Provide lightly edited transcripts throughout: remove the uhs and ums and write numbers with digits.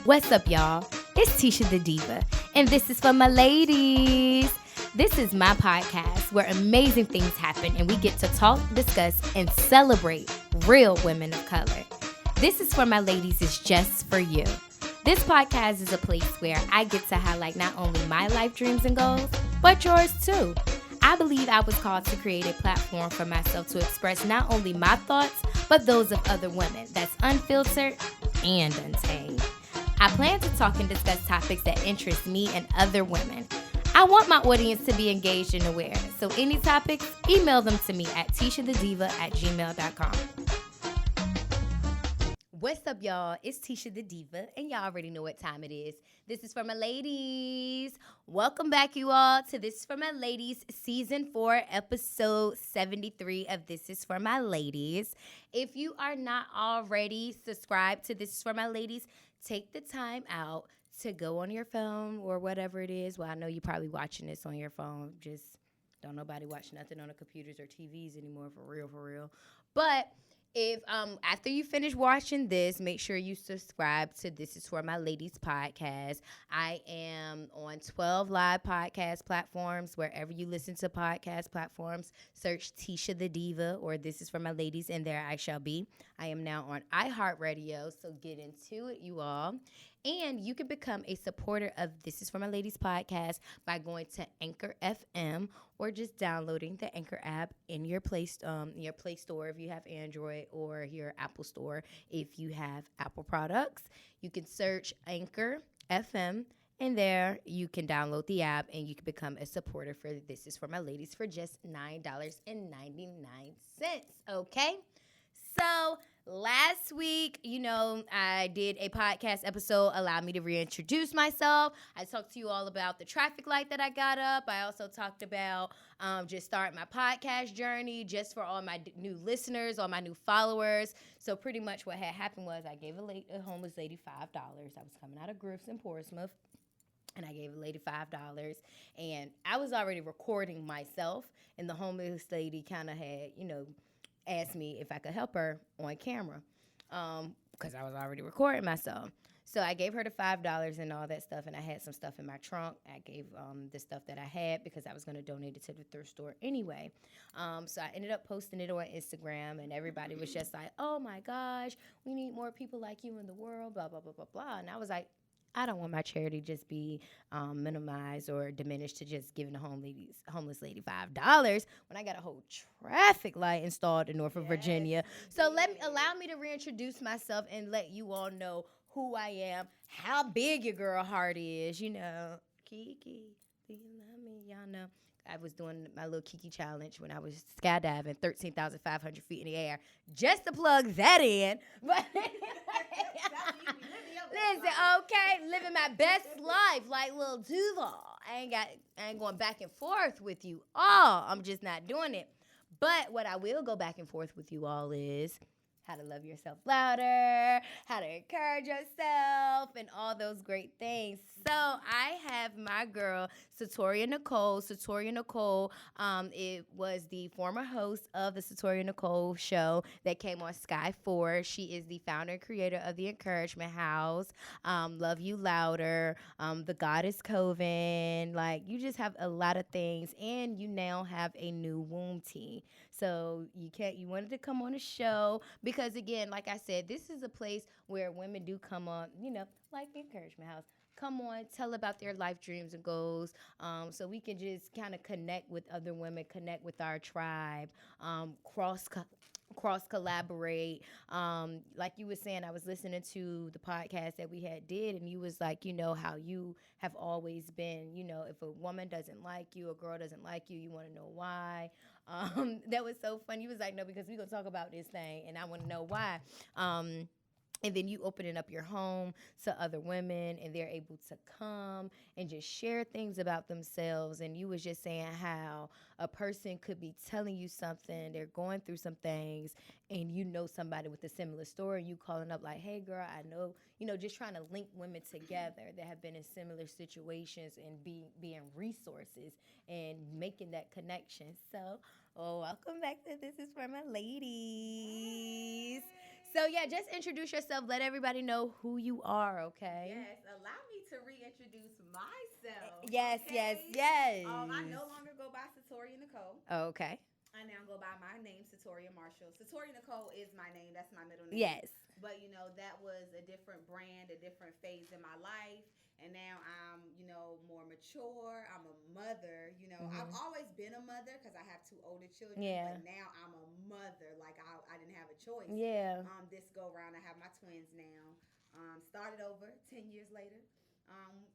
What's up, y'all? It's Tisha the Diva, and this is for my ladies. This is my podcast where amazing things happen and we get to talk, discuss, and celebrate real women of color. This is for my ladies is just for you. This podcast is a place where I get to highlight not only my life dreams and goals, but yours too. I believe I was called to create a platform for myself to express not only my thoughts, but those of other women that's unfiltered and untamed. I plan to talk and discuss topics that interest me and other women. I want my audience to be engaged and aware. So any topics, email them to me at tishadediva@gmail.com. What's up, y'all? It's Tisha the Diva, and y'all already know what time it is. This is for my ladies. Welcome back, you all, to This is for My Ladies, Season 4, Episode 73 of This is for My Ladies. If you are not already subscribed to This is for My Ladies, take the time out to go on your phone or whatever it is. Well, I know you're probably watching this on your phone. Just don't nobody watch nothing on the computers or TVs anymore, for real. But if after you finish watching this, make sure you subscribe to This is for My Ladies podcast. I am on 12 live podcast platforms. Wherever you listen to podcast platforms, search Tisha the Diva or This is for My Ladies, and there I shall be. I am now on iHeartRadio, so get into it, you all. And you can become a supporter of This is for My Ladies podcast by going to Anchor FM or just downloading the Anchor app in your Play Store if you have Android, or your Apple Store if you have Apple products. You can search Anchor FM, and there you can download the app and you can become a supporter for This is for My Ladies for just $9.99. Okay? So last week, I did a podcast episode, Allow me to reintroduce myself. I talked to you all about the traffic light that I got up. I also talked about just starting my podcast journey, just for all my new listeners, all my new followers. So pretty much what had happened was I gave a homeless lady $5. I was coming out of Griff's in Portsmouth, and I gave a lady $5. And I was already recording myself, and the homeless lady kind of had, asked me if I could help her on camera, because I was already recording myself. So I gave her the $5 and all that stuff, and I had some stuff in my trunk. I gave the stuff that I had because I was going to donate it to the thrift store anyway. So I ended up posting it on Instagram, and everybody was just like, oh my gosh, we need more people like you in the world, blah, blah, blah, blah, blah. And I was like, I don't want my charity just be minimized or diminished to just giving the homeless lady $5 when I got a whole traffic light installed in Norfolk, Virginia. So allow me to reintroduce myself and let you all know who I am, how big your girl heart is. Kiki, do you love me? Y'all know. I was doing my little Kiki challenge when I was skydiving 13,500 feet in the air. Just to plug that in. But listen, okay, living my best life like Lil Duval. I ain't going back and forth with you all. I'm just not doing it. But what I will go back and forth with you all is how to love yourself louder, how to encourage yourself, and all those great things. So I have my girl, Satoria Nicole. Satoria Nicole, it was the former host of the Satoria Nicole show that came on Sky 4. She is the founder and creator of the Encouragement House, Love You Louder, The Goddess Coven. Like, you just have a lot of things, and you now have a new womb tea. So you wanted to come on a show because, again, like I said, this is a place where women do come on, like the Encouragement House. Come on, tell about their life dreams and goals, so we can just kind of connect with other women, connect with our tribe, cross collaborate. Like you were saying, I was listening to the podcast that we did, and you was like, how you have always been, if a woman doesn't like you, a girl doesn't like you, you want to know why. That was so funny. You was like, no, because we're going to talk about this thing, and I want to know why. And then you opening up your home to other women, and they're able to come and just share things about themselves. And you was just saying how a person could be telling you something, they're going through some things, and somebody with a similar story. You calling up like, hey, girl, I know, just trying to link women together that have been in similar situations and being resources and making that connection. So, welcome back to This is for My Ladies. So yeah, just introduce yourself. Let everybody know who you are, okay? Yes, allow me to reintroduce myself. Yes, yes, Okay. yes. I no longer go by Satoria Nicole. Okay. I now go by my name, Satoria Marshall. Satoria Nicole is my name. That's my middle name. Yes. But, that was a different brand, a different phase in my life. And now I'm, more mature. I'm a mother. I've Mhm. always been a mother because I have two older children. Yeah. But now I'm a mother. Like, I didn't have a choice. Yeah. This go round, I have my twins now. Started over 10 years later.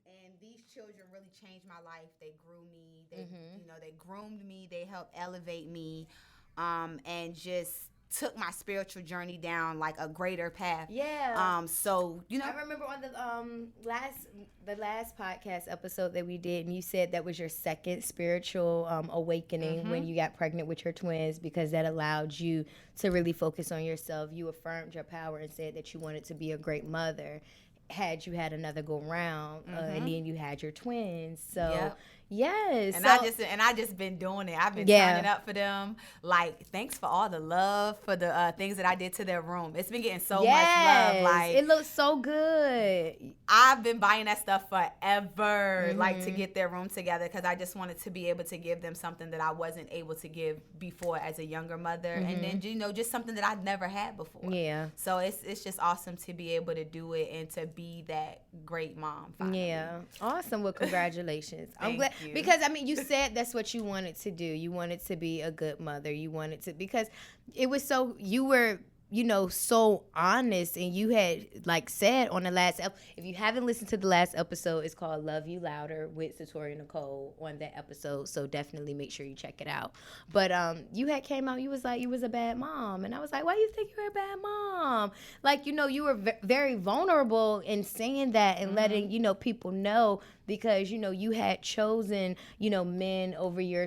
And these children really changed my life. They grew me. Mhm. They groomed me. They helped elevate me, and just took my spiritual journey down like a greater path. Yeah. So I remember on the last podcast episode that we did, and you said that was your second spiritual awakening when you got pregnant with your twins, because that allowed you to really focus on yourself. You affirmed your power and said that you wanted to be a great mother. Had you had another go round, and then you had your twins, so Yep. yes, And so, I just been doing it. I've been Yeah. turning up for them. Like, thanks for all the love, for the things that I did to their room. It's been getting so much love. Like, it looks so good. I've been buying that stuff forever, like, to get their room together, because I just wanted to be able to give them something that I wasn't able to give before as a younger mother, and then just something that I'd never had before. Yeah. So it's just awesome to be able to do it and to be that great mom. Finally. Yeah, awesome. Well, congratulations. I'm Thank glad you. because you said that's what you wanted to do. You wanted to be a good mother. You wanted to, because it was so, you were, so honest, and you had said on the last if you haven't listened to the last episode, it's called Love You Louder with Satoria Nicole on that episode, so definitely make sure you check it out. But you had came out, you was like, you was a bad mom, and I was like, why do you think you're a bad mom? You were very vulnerable in saying that and letting people know, because you had chosen men over your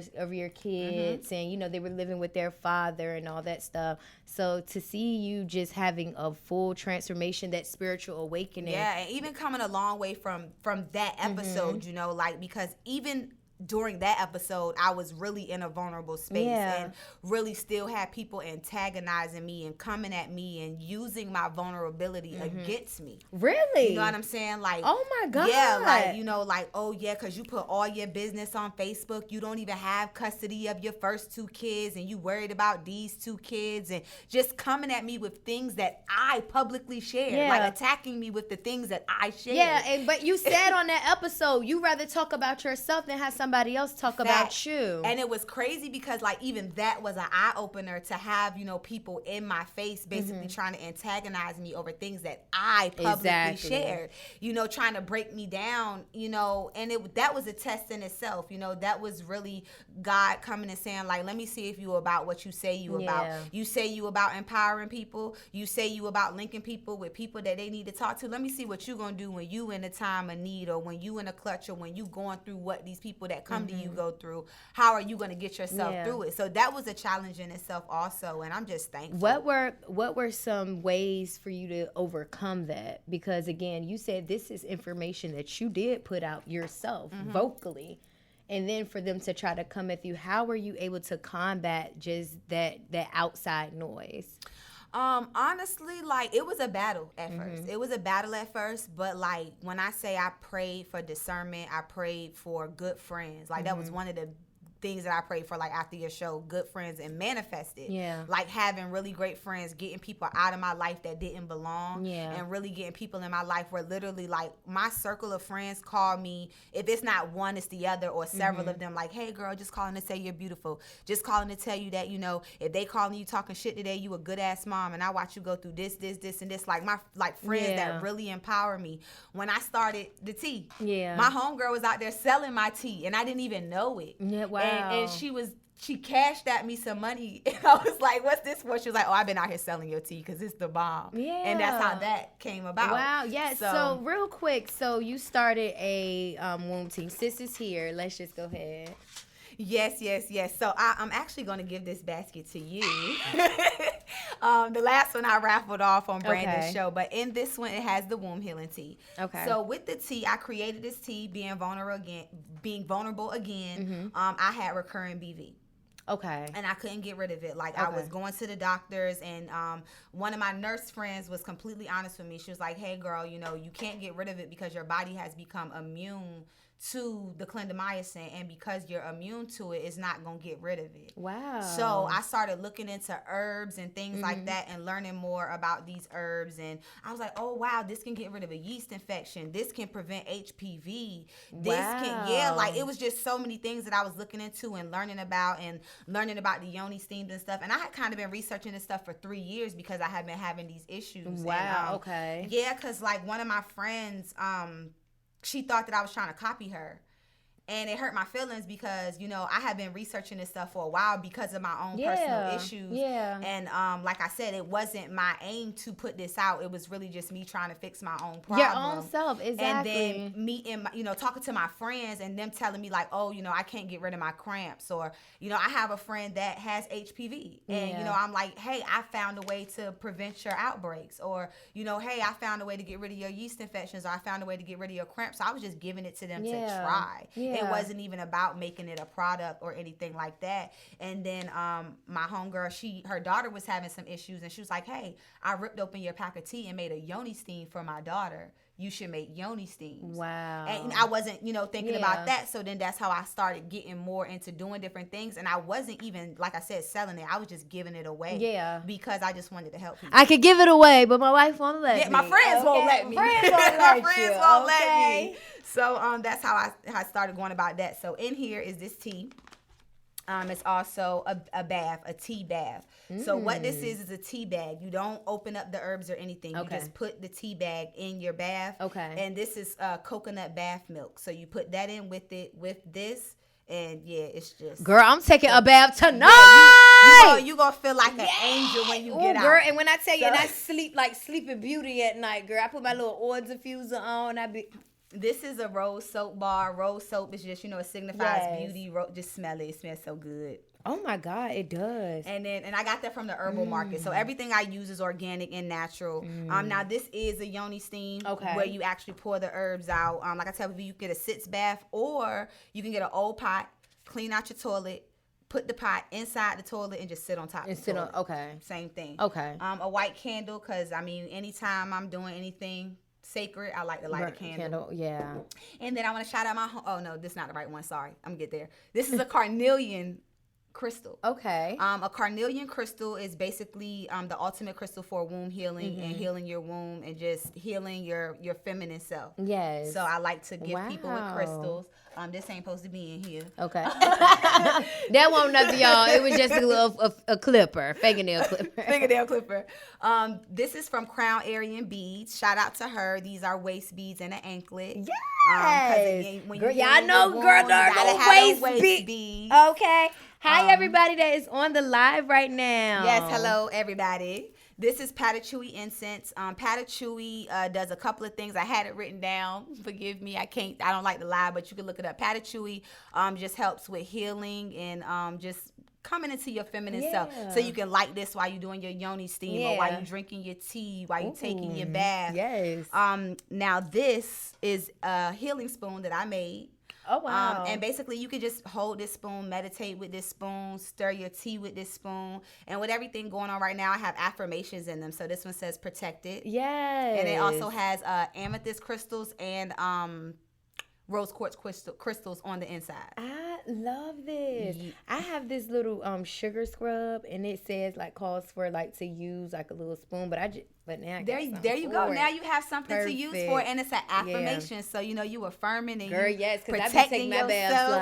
kids, and they were living with their father and all that stuff. So to see you just having a full transformation, that spiritual awakening, and even coming a long way from that episode, because even during that episode, I was really in a vulnerable space, and really still had people antagonizing me and coming at me and using my vulnerability against me. Really? You know what I'm saying? Like, oh my God. Yeah, oh yeah, because you put all your business on Facebook. You don't even have custody of your first two kids, and you worried about these two kids, and just coming at me with things that I publicly shared, like attacking me with the things that I shared. Yeah, but you said on that episode, you rather talk about yourself than have somebody else talk about you. And it was crazy because even that was an eye-opener to have, people in my face basically trying to antagonize me over things that I publicly shared, trying to break me down, and that was a test in itself. That was really God coming and saying, like, let me see if you about what you say you about. You say you about empowering people. You say you about linking people with people that they need to talk to. Let me see what you gonna do when you in a time of need, or when you in a clutch, or when you going through what these people that come to you go through. How are you going to get yourself through it? So that was a challenge in itself also, and I'm just thankful. What were some ways for you to overcome that? Because again, you said this is information that you did put out yourself vocally, and then for them to try to come at you, how were you able to combat just that outside noise? Honestly, it was a battle at first. It was a battle at first, but when I say I prayed for discernment, I prayed for good friends. That was one of the things that I prayed for, after your show, good friends, and manifested. Yeah. Having really great friends, getting people out of my life that didn't belong, and really getting people in my life where literally, my circle of friends call me, if it's not one, it's the other, or several of them, hey girl, just calling to say you're beautiful. Just calling to tell you that, if they calling you talking shit today, you a good ass mom, and I watch you go through this, and this. My friends that really empower me. When I started the tea, my homegirl was out there selling my tea, and I didn't even know it. Yeah, wow. And she cashed at me some money, and I was like, what's this for? She was like, oh, I've been out here selling your tea because it's the bomb. Yeah. And that's how that came about. Wow, yeah. So real quick, so you started a womb team. Sis is here. Let's just go ahead. Yes. So I'm actually going to give this basket to you. The last one I raffled off on Brandon's show, but in this one it has the womb healing tea. Okay. So with the tea, I created this tea being vulnerable again. I had recurring BV. Okay. And I couldn't get rid of it. Like, I was going to the doctors, and one of my nurse friends was completely honest with me. She was like, hey, girl, you know, you can't get rid of it because your body has become immune to the clindamycin, and because you're immune to it, it's not going to get rid of it. Wow. So I started looking into herbs and things like that, and learning more about these herbs, and I was like, oh wow, this can get rid of a yeast infection, this can prevent HPV, this can like, it was just so many things that I was looking into and learning about the yoni steams and stuff. And I had kind of been researching this stuff for 3 years because I had been having these issues. Wow. And, yeah, because like one of my friends, she thought that I was trying to copy her. And it hurt my feelings because, you know, I had been researching this stuff for a while because of my own personal issues. Yeah. And like I said, it wasn't my aim to put this out. It was really just me trying to fix my own problem. Your own self, exactly. And then meeting, you know, talking to my friends and them telling me like, oh, you know, I can't get rid of my cramps. Or, you know, I have a friend that has HPV. And, you know, I'm like, hey, I found a way to prevent your outbreaks. Or, you know, hey, I found a way to get rid of your yeast infections. Or I found a way to get rid of your cramps. So I was just giving it to them to try. It wasn't even about making it a product or anything like that. And then my homegirl, her daughter was having some issues, and she was like, hey, I ripped open your pack of tea and made a yoni steam for my daughter. You should make yoni steams. Wow. And I wasn't, you know, thinking about that. So then that's how I started getting more into doing different things. And I wasn't even, like I said, selling it. I was just giving it away. Yeah. Because I just wanted to help people. I could give it away, but my wife won't let me. My friends won't let me. My friends won't let me. So that's how I started going about that. So in here is this tea. It's also a bath, a tea bath. So what this is a tea bag. You don't open up the herbs or anything. You just put the tea bag in your bath. Okay. And this is coconut bath milk. So you put that in with this. And yeah, it's just... Girl, I'm taking a bath tonight. You gonna feel like an angel when you get out. Girl, and when I tell you, and I sleep like Sleeping Beauty at night, girl. I put my little oil diffuser on. This is a rose soap bar. Rose soap is just, you know, it signifies beauty. Just smell it. It smells so good. Oh my God, it does. And I got that from the herbal market. So everything I use is organic and natural. Now this is a yoni steam where you actually pour the herbs out. Like I tell people, you can get a sitz bath, or you can get an old pot, clean out your toilet, put the pot inside the toilet, and just sit on top of the toilet. Same thing. Okay. A white candle, because I mean, anytime I'm doing anything sacred, I like to light a candle. Yeah. And then I want to shout out this is not the right one. Sorry. I'm going to get there. This is a carnelian crystal. Okay. A carnelian crystal is basically the ultimate crystal for womb healing and healing your womb and just healing your feminine self. Yes. So I like to give people with crystals. This ain't supposed to be in here. Okay. That won't nothing, y'all. It was just a clipper, fingernail clipper. Fingernail clipper. This is from Crown Aryan Beads. Shout out to her. These are waist beads and an anklet. Yes. Girl, y'all know, girl, those waist beads. Okay. Hi, everybody that is on the live right now. Yes, hello, everybody. This is Patachouy incense. Patachouy does a couple of things. I had it written down. Forgive me. I don't like to lie, but you can look it up. Patachouy just helps with healing and just coming into your feminine self. So you can light this while you're doing your yoni steam or while you're drinking your tea, while you're taking your bath. Yes. Now, this is a healing spoon that I made. Oh, wow. And basically, you can just hold this spoon, meditate with this spoon, stir your tea with this spoon. And with everything going on right now, I have affirmations in them. So this one says protected. Yes. And it also has amethyst crystals and rose quartz crystals on the inside. I love this. Yeah. I have this little sugar scrub, and it says calls for to use a little spoon, but now I got there you go. Now you have something to use for it, and it's an affirmation. Yeah. So you affirming and protecting yourself.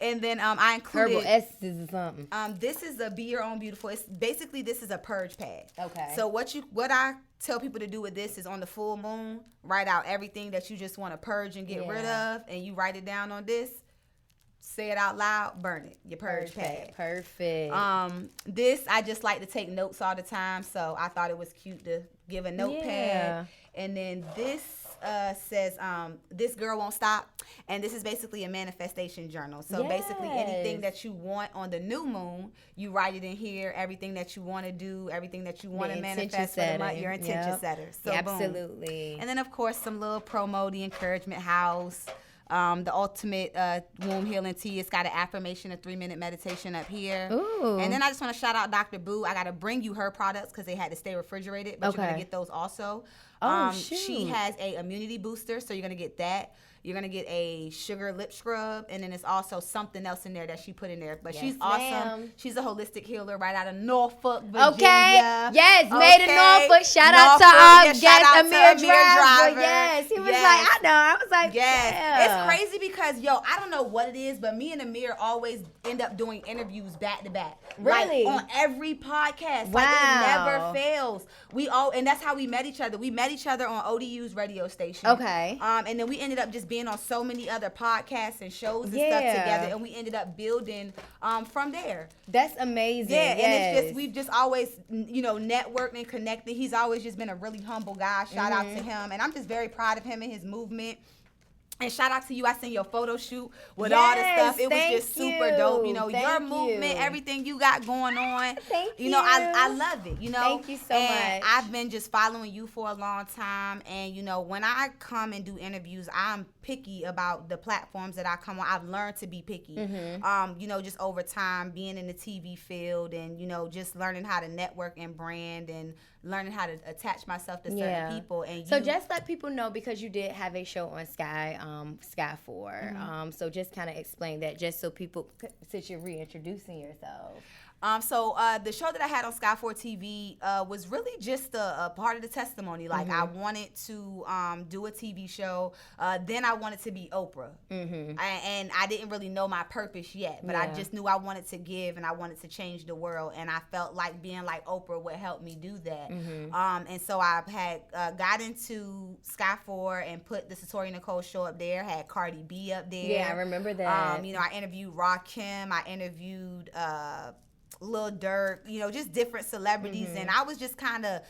And then I included herbal essences or something. This is a Be Your Own Beautiful. It's basically this is a purge pad. Okay. So what I tell people to do with this is on the full moon, write out everything that you just want to purge and get rid of, and you write it down on this. Say it out loud, burn it. Your purge pad. Perfect. This, I just like to take notes all the time, so I thought it was cute to give a notepad. Yeah. And then this says, this girl won't stop. And this is basically a manifestation journal. So basically anything that you want on the new moon, you write it in here. Everything that you want to do, everything that you want to manifest for the month, your intention setter. So absolutely. Boom. And then, of course, some little promo, the encouragement house. the ultimate womb healing tea. It's got an affirmation, a 3-minute meditation up here. Ooh. And then I just want to shout out Dr. Boo. I got to bring you her products because they had to stay refrigerated, but you're going to get those also. Shoot. She has a immunity booster, so you're going to get that. You're going to get a sugar lip scrub, and then it's also something else in there that she put in there. But she's awesome. Ma'am. She's a holistic healer right out of Norfolk, Virginia. Okay. Yes, made in Norfolk. Shout out to our guest, Amir Driver. Yes, he was like, I know. I was like, yeah. It's crazy because, I don't know what it is, but me and Amir always end up doing interviews back to back. Really? Like, on every podcast. Wow. Like, it never fails. And that's how we met each other. We met each other on ODU's radio station. Okay. And then we ended up just being on so many other podcasts and shows and stuff together, and we ended up building from there. That's amazing. Yeah, and it's just we've just always networked and connected. He's always just been a really humble guy. Shout out to him, and I'm just very proud of him and his movement. And shout out to you. I seen your photo shoot with all the stuff. It was just super dope. Your movement, everything you got going on. Thank you. I love it. Thank you so much. I've been just following you for a long time. And, when I come and do interviews, I'm picky about the platforms that I come on. I've learned to be picky. Just over time, being in the TV field and, just learning how to network and brand and learning how to attach myself to certain people. And so just let people know, because you did have a show on Sky 4. So just kind of explain that, just so people, since you're reintroducing yourself. So the show that I had on Sky 4 TV was really just a part of the testimony. Like, I wanted to do a TV show. Then I wanted to be Oprah. And I didn't really know my purpose yet, but I just knew I wanted to give and I wanted to change the world. And I felt like being like Oprah would help me do that. And so I had got into Sky 4 and put the Satoria Nicole show up there, had Cardi B up there. Yeah, I remember that. I interviewed Rakim. I interviewed Lil Durk, just different celebrities. And I was just kind of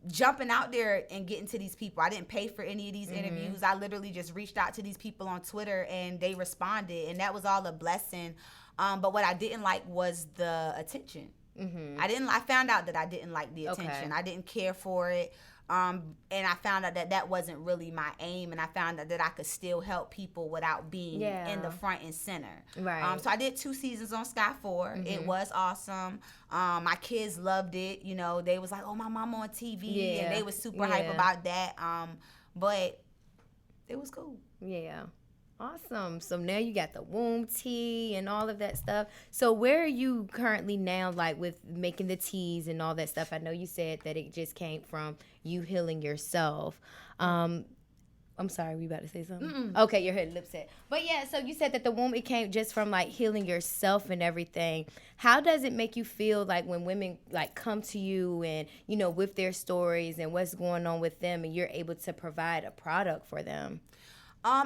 jumping out there and getting to these people. I didn't pay for any of these interviews. I literally just reached out to these people on Twitter and they responded, and that was all a blessing. But what I didn't like was the attention. I found out that I didn't like the attention. I didn't care for it. And I found out that wasn't really my aim, and I found out that I could still help people without being in the front and center. Right. So I did 2 seasons on Sky 4. It was awesome. My kids loved it. They was like, "Oh, my mama on TV," and they was super hype about that. But it was cool. Yeah. Awesome. So now you got the womb tea and all of that stuff. So where are you currently now, like with making the teas and all that stuff? I know you said that it just came from you healing yourself. I'm sorry, were you about to say something? Okay, your lip set. But yeah, so you said that the womb, it came just from like healing yourself and everything. How does it make you feel like when women like come to you and, with their stories and what's going on with them, and you're able to provide a product for them?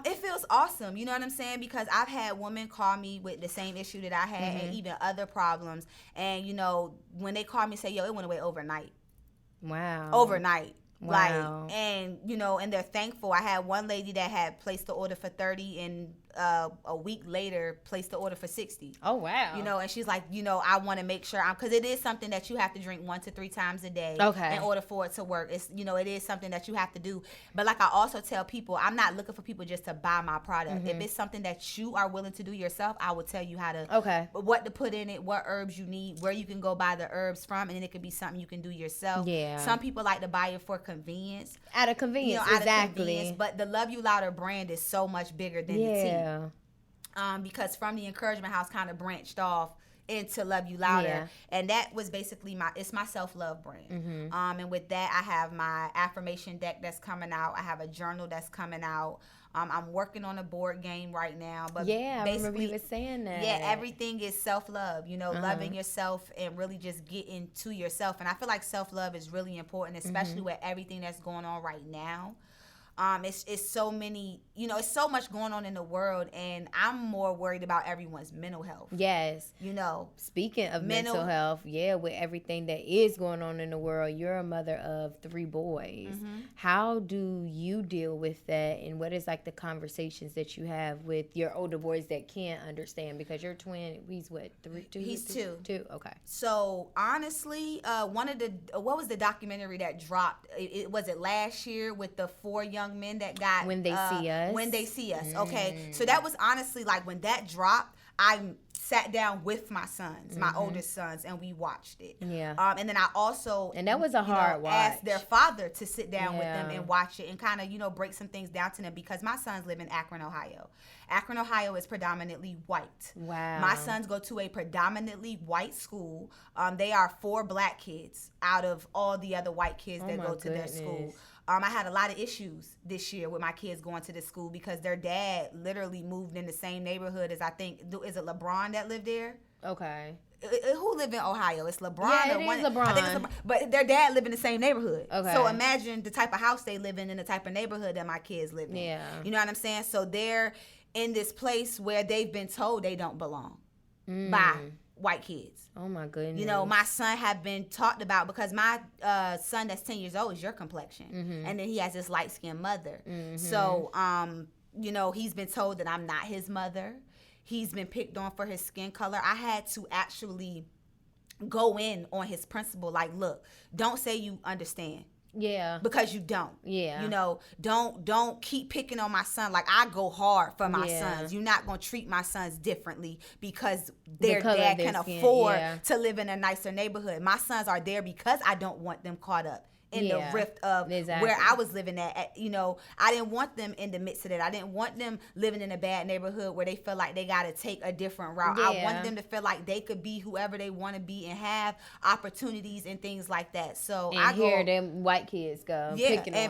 It feels awesome, you know what I'm saying? Because I've had women call me with the same issue that I had and even other problems. And, when they call me and say, yo, it went away overnight. Wow. Overnight. Wow. Like, and, and they're thankful. I had one lady that had placed the order for 30 and a week later placed the order for 60. Oh, wow. And she's like, I want to make sure because it is something that you have to drink 1 to 3 times a day in order for it to work. It's, it is something that you have to do. But like I also tell people, I'm not looking for people just to buy my product. If it's something that you are willing to do yourself, I will tell you how to, what to put in it, what herbs you need, where you can go buy the herbs from, and then it could be something you can do yourself. Yeah. Some people like to buy it for convenience. Out of convenience, exactly. Out of convenience, but the Love You Louder brand is so much bigger than the tea. Because from the Encouragement House kind of branched off into Love You Louder, and that was basically my self-love brand. And with that, I have my affirmation deck that's coming out. I have a journal that's coming out. I'm working on a board game right now, but I remember you were saying that. Yeah, everything is self-love. Loving yourself and really just getting to yourself. And I feel like self-love is really important, especially with everything that's going on right now. It's so many, it's so much going on in the world, and I'm more worried about everyone's mental health. Yes. Speaking of mental health, with everything that is going on in the world, you're a mother of 3 boys. How do you deal with that, and what is like the conversations that you have with your older boys that can't understand? Because your twin, he's what, 3, 2? He's 2. 2, okay. So honestly, what was the documentary that dropped? Was it last year with the 4 young young men that got When They See Us. When They See Us. Okay, so that was honestly like when that dropped, I sat down with my sons, my oldest sons, and we watched it. Yeah. And then I also, and that was a hard watch. Asked their father to sit down with them and watch it and kind of, break some things down to them, because my sons live in Akron, Ohio. Akron, Ohio is predominantly white. Wow. My sons go to a predominantly white school. They are 4 black kids out of all the other white kids that go to their school. I had a lot of issues this year with my kids going to this school because their dad literally moved in the same neighborhood as, I think, is it LeBron that lived there? Okay. Who live in Ohio? It's LeBron. Yeah, it is LeBron. I think it's LeBron. But their dad live in the same neighborhood. Okay. So imagine the type of house they live in and the type of neighborhood that my kids live in. Yeah. You know what I'm saying? So they're in this place where they've been told they don't belong by white kids. Oh my goodness. My son have been talked about because my son that's 10 years old is your complexion. And then he has this light-skinned mother. So, he's been told that I'm not his mother. He's been picked on for his skin color. I had to actually go in on his principle. Like, look, don't say you understand. Yeah. Because you don't. Yeah. Don't keep picking on my son. Like, I go hard for my sons. You're not going to treat my sons differently because their dad can afford to live in a nicer neighborhood. My sons are there because I don't want them caught up in the rift of where I was living at. I didn't want them in the midst of that. I didn't want them living in a bad neighborhood where they feel like they got to take a different route. Yeah. I want them to feel like they could be whoever they want to be and have opportunities and things like that. So I hear them white kids go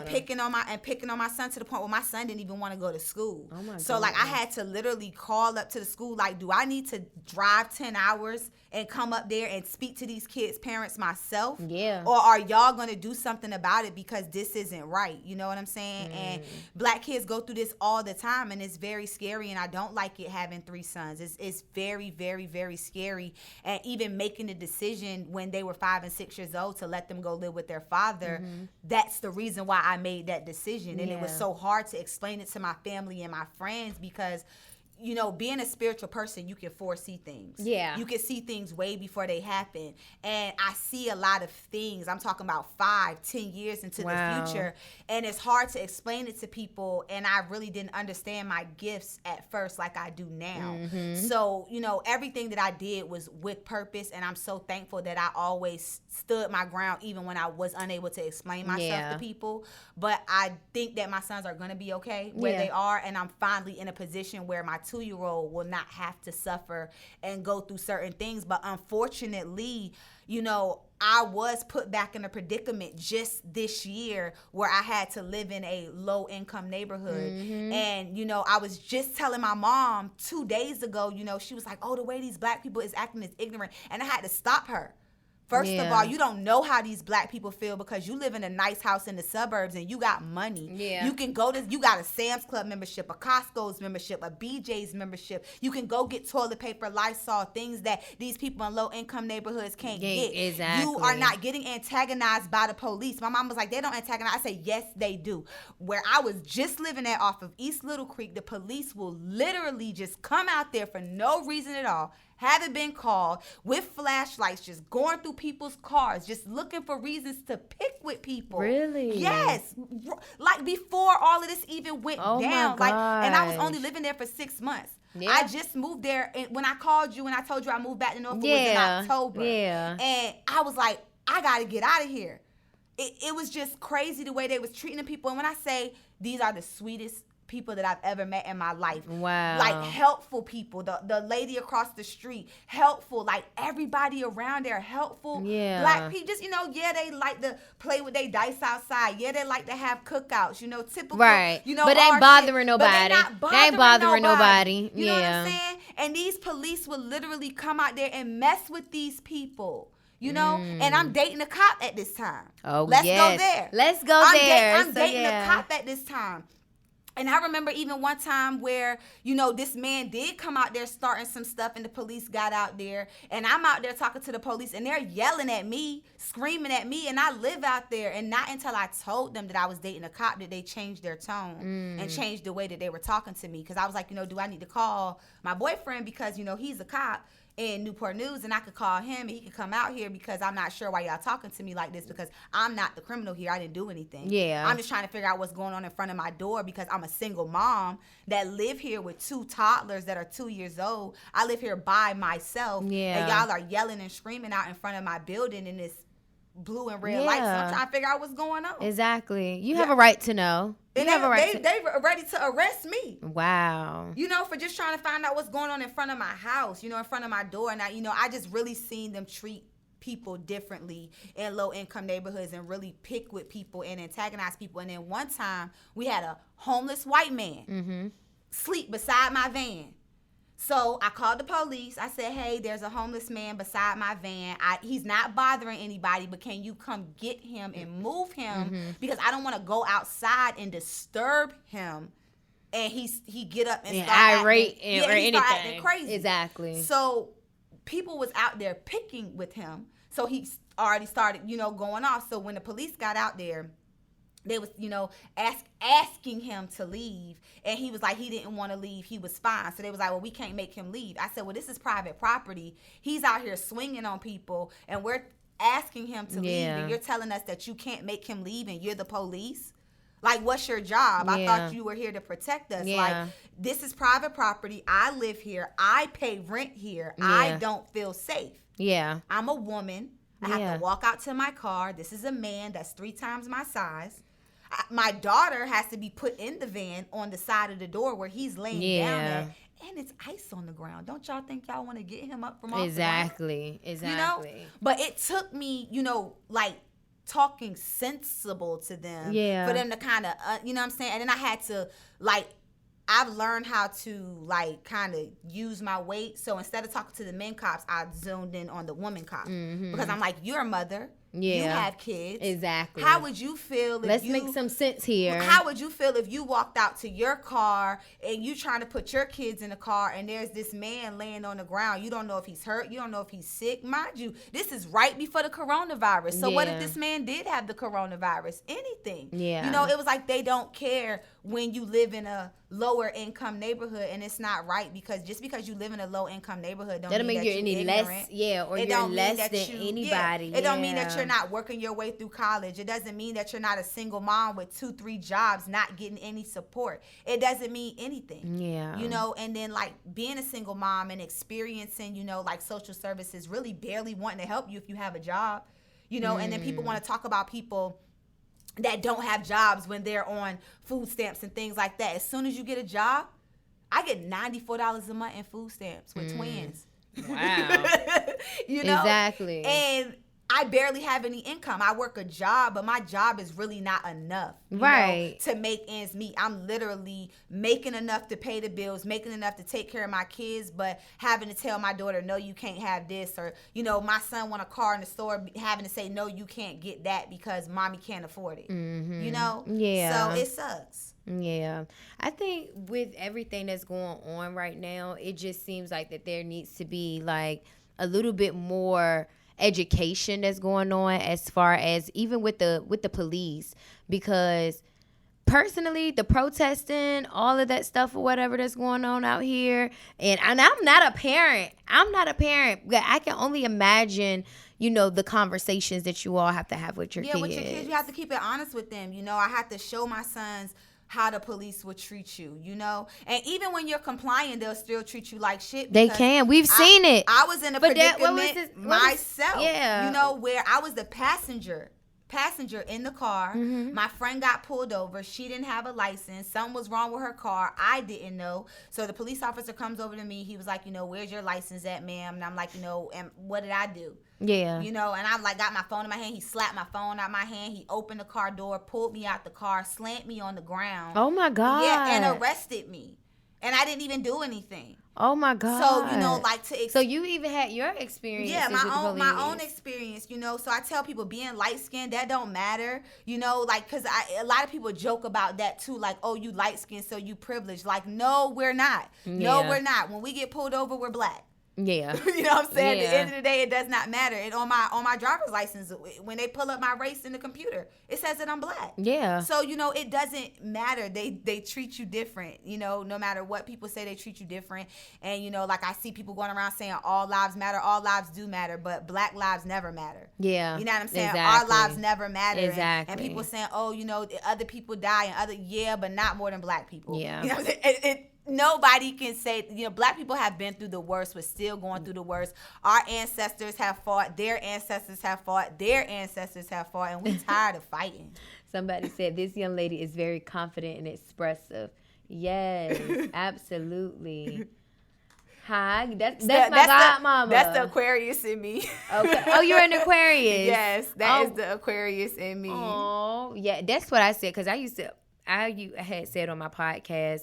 picking on my son to the point where my son didn't even want to go to school. Oh my so goodness. I had to literally call up to the school, like, do I need to drive 10 hours and come up there and speak to these kids' parents myself? Yeah. Or are y'all going to do something about it because this isn't right? You know what I'm saying? And black kids go through this all the time, and it's very scary, and I don't like it having 3 sons. It's very, very, very scary. And even making the decision when they were 5 and 6 years old to let them go live with their father, that's the reason why I made that decision. And it was so hard to explain it to my family and my friends because being a spiritual person, you can foresee things. Yeah. You can see things way before they happen. And I see a lot of things. I'm talking about 5-10 years into the future. And it's hard to explain it to people. And I really didn't understand my gifts at first like I do now. So, everything that I did was with purpose. And I'm so thankful that I always stood my ground even when I was unable to explain myself to people. But I think that my sons are going to be okay where they are. And I'm finally in a position where my 2-year-old will not have to suffer and go through certain things. But unfortunately, I was put back in a predicament just this year where I had to live in a low-income neighborhood. And, I was just telling my mom 2 days ago, she was like, oh, the way these black people is acting is ignorant. And I had to stop her. First of all, you don't know how these black people feel because you live in a nice house in the suburbs and you got money. Yeah. You can you got a Sam's Club membership, a Costco's membership, a BJ's membership. You can go get toilet paper, Lysol, things that these people in low-income neighborhoods can't get. Exactly. You are not getting antagonized by the police. My mom was like, they don't antagonize. I say, yes, they do. Where I was just living at off of East Little Creek, the police will literally just come out there for no reason at all, haven't been called, with flashlights, just going through people's cars, just looking for reasons to pick with people. Really? Yes. Like before all of this even went down. And I was only living there for 6 months. Yeah. I just moved there, and when I called you and I told you I moved back to Norfolk, it was in October. Yeah. And I was like, I got to get out of here. It was just crazy the way they was treating the people. And when I say these are the sweetest people that I've ever met in my life. Wow. Like helpful people. The lady across the street, helpful. Like everybody around there, helpful. Yeah. Black people, just, they like to play with their dice outside. Yeah, they like to have cookouts, typical. Right. But they ain't bothering nobody. They ain't bothering nobody. You know what I'm saying? And these police would literally come out there and mess with these people. And I'm dating a cop at this time. Oh, Let's go there. Let's go there. I'm dating a cop at this time. And I remember even one time where, this man did come out there starting some stuff and the police got out there. And I'm out there talking to the police and they're yelling at me, screaming at me. And I live out there. And not until I told them that I was dating a cop did they change their tone and change the way that they were talking to me. Because I was like, do I need to call my boyfriend because, he's a cop. in Newport News, and I could call him and he could come out here because I'm not sure why y'all talking to me like this, because I'm not the criminal here. I didn't do anything. Yeah. I'm just trying to figure out what's going on in front of my door because I'm a single mom that live here with 2 toddlers that are 2 years old. I live here by myself. Yeah. And y'all are yelling and screaming out in front of my building in this blue and red lights. So I'm trying to figure out what's going on. Exactly. You have a right to know. And they were ready to arrest me. Wow. For just trying to find out what's going on in front of my house, in front of my door. And I just really seen them treat people differently in low income neighborhoods and really pick with people and antagonize people. And then one time we had a homeless white man sleep beside my van. So I called the police. I said, hey, there's a homeless man beside my van. He's not bothering anybody, but can you come get him and move him? Because I don't want to go outside and disturb him. And he get up and start irate acting, or anything. Start acting crazy. Exactly. So people was out there picking with him. So he already started, going off. So when the police got out there, they was, asking him to leave. And he was like, he didn't want to leave. He was fine. So they was like, well, we can't make him leave. I said, well, this is private property. He's out here swinging on people. And we're asking him to leave. And you're telling us that you can't make him leave and you're the police? Like, what's your job? I thought you were here to protect us. Like, this is private property. I live here. I pay rent here. I don't feel safe. Yeah. I'm a woman. I have to walk out to my car. This is a man that's 3 times my size. My daughter has to be put in the van on the side of the door where he's laying down at. And it's ice on the ground. Don't y'all think y'all want to get him up from off the ground? Exactly. But it took me, like talking sensible to them for them to kind of, you know what I'm saying? And then I had to, I've learned how to, kind of use my weight. So instead of talking to the men cops, I zoomed in on the woman cop. Because I'm like, you're a mother. You have kids. Exactly. How would you feel if Let's make some sense here. How would you feel if you walked out to your car and you trying to put your kids in the car and there's this man laying on the ground? You don't know if he's hurt. You don't know if he's sick. Mind you, this is right before the coronavirus. So what if this man did have the coronavirus? Anything. Yeah. It was like they don't care when you live in a lower income neighborhood, and it's not right, because just because you live in a low income neighborhood don't mean that you're any ignorant. Less, or you're less than anybody. It don't mean that you're not working your way through college. It doesn't mean that you're not a single mom with 2-3 jobs not getting any support. It doesn't mean anything. And then being a single mom and experiencing social services really barely wanting to help you if you have a job, and then people want to talk about people that don't have jobs when they're on food stamps and things like that. As soon as you get a job, I get $94 a month in food stamps with twins. Wow. Exactly. And I barely have any income. I work a job, but my job is really not enough, to make ends meet. I'm literally making enough to pay the bills, making enough to take care of my kids, but having to tell my daughter, no, you can't have this. Or, my son want a car in the store, having to say, no, you can't get that because mommy can't afford it. Yeah. So it sucks. Yeah. I think with everything that's going on right now, it just seems like that there needs to be a little bit more education that's going on, as far as even with the police, because personally the protesting, all of that stuff or whatever that's going on out here, and I'm not a parent, but I can only imagine the conversations that you all have to have with your kids. With your kids, you have to keep it honest with them. I have to show my sons how the police would treat you, And even when you're complying, they'll still treat you like shit. They can. We've seen it. I was in a predicament myself, where I was the passenger in the car. My friend got pulled over. She didn't have a license. Something was wrong with her car. I didn't know. So the police officer comes over to me. He was like, where's your license at, ma'am? And I'm like, and what did I do? Yeah. And I got my phone in my hand. He slapped my phone out my hand. He opened the car door, pulled me out the car, slammed me on the ground. Oh my God. Yeah, and arrested me. And I didn't even do anything. Oh my God. So so you even had your experience. Yeah, my own experience, So I tell people, being light skinned, that don't matter, because a lot of people joke about that too, oh, you light skinned, so you privileged. No, we're not. No, we're not. When we get pulled over, we're black. Yeah. You know what I'm saying? At the end of the day, it does not matter. And on my driver's license, when they pull up my race in the computer, it says that I'm black. Yeah. So, it doesn't matter. They treat you different, no matter what people say, they treat you different. And, like I see people going around saying all lives matter. All lives do matter, but black lives never matter. Yeah. You know what I'm saying? Exactly. Our lives never matter. Exactly. And people saying, oh, other people die and but not more than black people. Yeah. You know what I'm saying? Nobody can say, black people have been through the worst. We're still going through the worst. Our ancestors have fought. Their ancestors have fought. Their ancestors have fought. And we're tired of fighting. Somebody said this young lady is very confident and expressive. Yes, absolutely. Hi, that's my godmama. That's the Aquarius in me. Okay. Oh, you're an Aquarius. Yes, that is the Aquarius in me. Oh, yeah, that's what I said, because I had said on my podcast,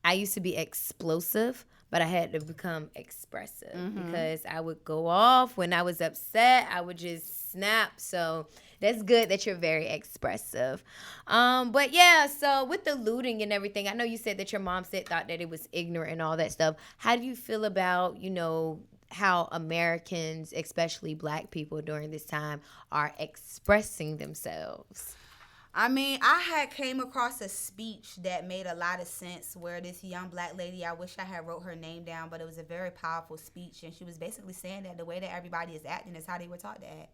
I used to be explosive, but I had to become expressive because I would go off when I was upset. I would just snap. So that's good that you're very expressive. But yeah, so with the looting and everything, I know you said that your mom thought that it was ignorant and all that stuff. How do you feel about, how Americans, especially black people during this time, are expressing themselves? I mean, I had came across a speech that made a lot of sense where this young black lady, I wish I had wrote her name down, but it was a very powerful speech. And she was basically saying that the way that everybody is acting is how they were taught to act.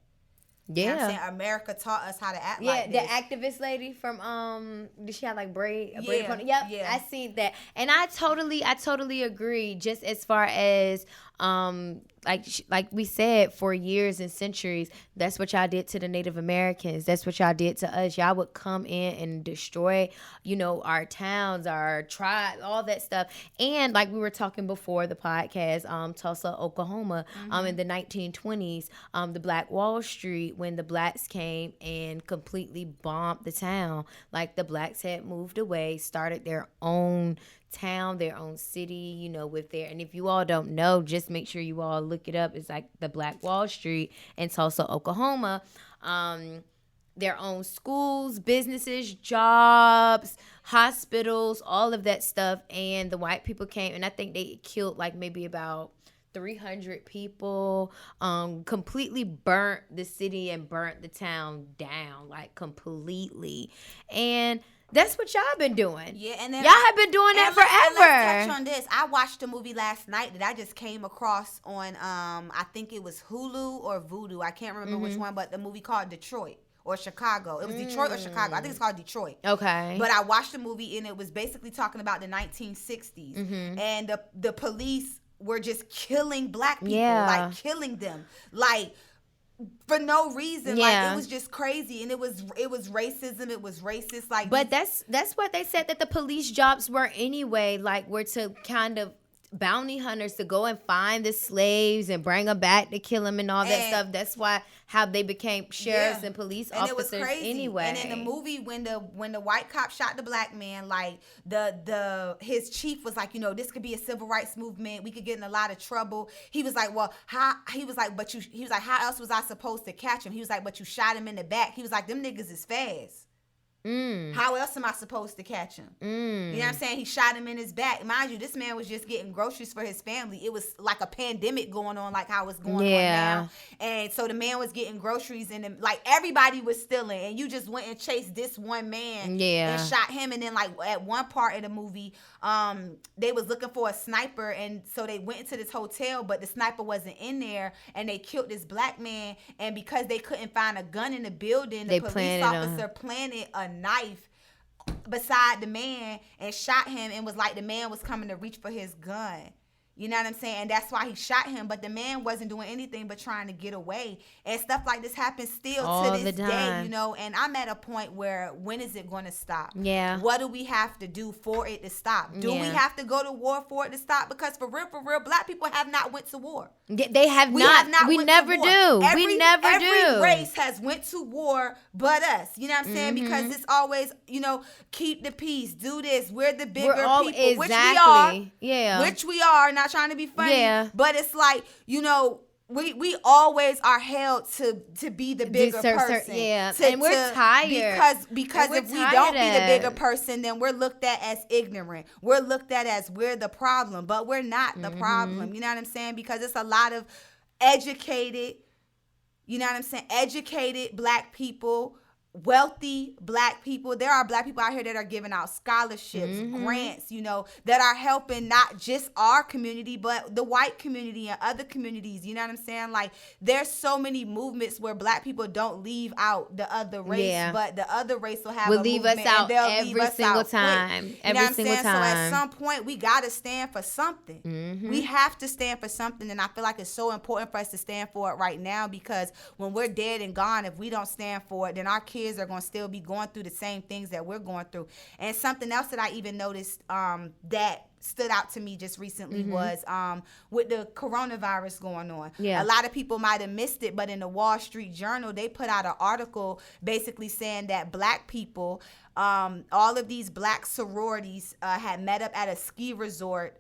Yeah. You know what I'm saying? America taught us how to act like this. Yeah, the activist lady from did she have like braid? Yeah. Braid? Yep, yeah. I seen that. And I totally agree, just as far as like we said, for years and centuries, that's what y'all did to the Native Americans. That's what y'all did to us. Y'all would come in and destroy, our towns, our tribes, all that stuff. And like we were talking before the podcast, Tulsa, Oklahoma, in the 1920s, the Black Wall Street, when the blacks came and completely bombed the town. Like the blacks had moved away, started their own town, their own city, with and if you all don't know, just make sure you all look it up. It's like the Black Wall Street in Tulsa, Oklahoma. Their own schools, businesses, jobs, hospitals, all of that stuff. And the white people came, and I think they killed like maybe about 300 people, completely burnt the city and burnt the town down, like completely. And that's what y'all been doing. Yeah, and then y'all have been doing that forever. Let's touch on this. I watched a movie last night that I just came across on, I think it was Hulu or Vudu. I can't remember which one, but the movie called Detroit or Chicago. It was Detroit or Chicago. I think it's called Detroit. Okay. But I watched the movie and it was basically talking about the 1960s and the police were just killing black people, like killing them, like for no reason. Like it was just crazy, and it was racism. It was racist. Like, but that's what they said that the police jobs were anyway. Like, were to kind of bounty hunters to go and find the slaves and bring them back to kill them and all that stuff. That's why how they became sheriffs and police officers. It was crazy. Anyway. And in the movie, when the white cop shot the black man, like his chief was like, this could be a civil rights movement. We could get in a lot of trouble. He was like, well, how? He was like, how else was I supposed to catch him? He was like, but you shot him in the back. He was like, them niggas is fast. How else am I supposed to catch him? You know what I'm saying? He shot him in his back. Mind you, this man was just getting groceries for his family. It was like a pandemic going on, like how it's going on now. And so the man was getting groceries, and like everybody was stealing, and you just went and chased this one man and shot him. And then like at one part of the movie, they was looking for a sniper, and so they went into this hotel, but the sniper wasn't in there, and they killed this black man. And because they couldn't find a gun in the building, the police officer planted a knife beside the man and shot him, and was like the man was coming to reach for his gun. You know what I'm saying? And that's why he shot him. But the man wasn't doing anything but trying to get away. And stuff like this happens still all to this day, And I'm at a point where, when is it going to stop? Yeah. What do we have to do for it to stop? Do we have to go to war for it to stop? Because for real, black people have not went to war. They have not. We never do. We never do. Every race has went to war but us. You know what I'm saying? Because it's always, keep the peace, do this. We're the bigger people, which we are. Yeah. Which we are. Not trying to be funny. Yeah. But it's like, we always are held to be the bigger person. Yeah, and we're tired. Because if we don't be the bigger person, then we're looked at as ignorant. We're looked at as we're the problem, but we're not the problem. You know what I'm saying? Because it's a lot of educated, educated Black people, wealthy Black people. There are Black people out here that are giving out scholarships, grants, that are helping not just our community, but the white community and other communities. You know what I'm saying? Like, there's so many movements where Black people don't leave out the other race, but the other race will have a leave movement us out and they'll every leave us single out time. Quick. Every single time. So at some point, we got to stand for something. We have to stand for something, and I feel like it's so important for us to stand for it right now, because when we're dead and gone, if we don't stand for it, then our kids are going to still be going through the same things that we're going through. And something else that I even noticed that stood out to me just recently was with the coronavirus going on. A lot of people might have missed it, but in the Wall Street Journal, they put out an article basically saying that Black people, all of these Black sororities had met up at a ski resort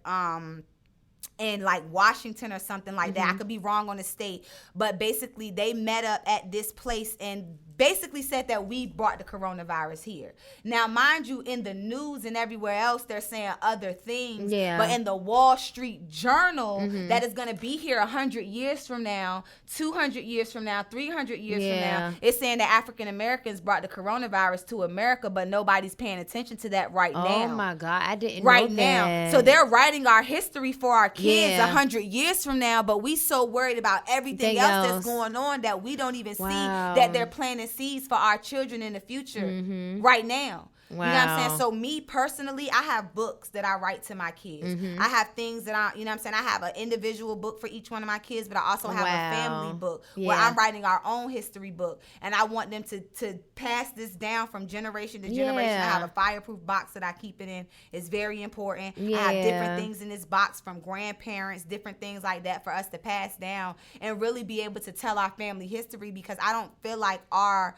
in like Washington or something like that. I could be wrong on the state, but basically they met up at this place and basically said that we brought the coronavirus here. Now, mind you, in the news and everywhere else, they're saying other things. But in the Wall Street Journal, that is going to be here 100 years from now, 200 years from now, 300 years from now, it's saying that African Americans brought the coronavirus to America, but nobody's paying attention to that now. Oh my God, I didn't know that. Now. So they're writing our history for our kids 100 years from now, but we so worried about everything else that's going on that we don't even see that they're planting seeds for our children in the future right now. You know what I'm saying? So me personally, I have books that I write to my kids. I have things that I have an individual book for each one of my kids, but I also have a family book where I'm writing our own history book. And I want them to pass this down from generation to generation. I have a fireproof box that I keep it in. It's very important. I have different things in this box from grandparents, different things like that for us to pass down and really be able to tell our family history, because I don't feel like our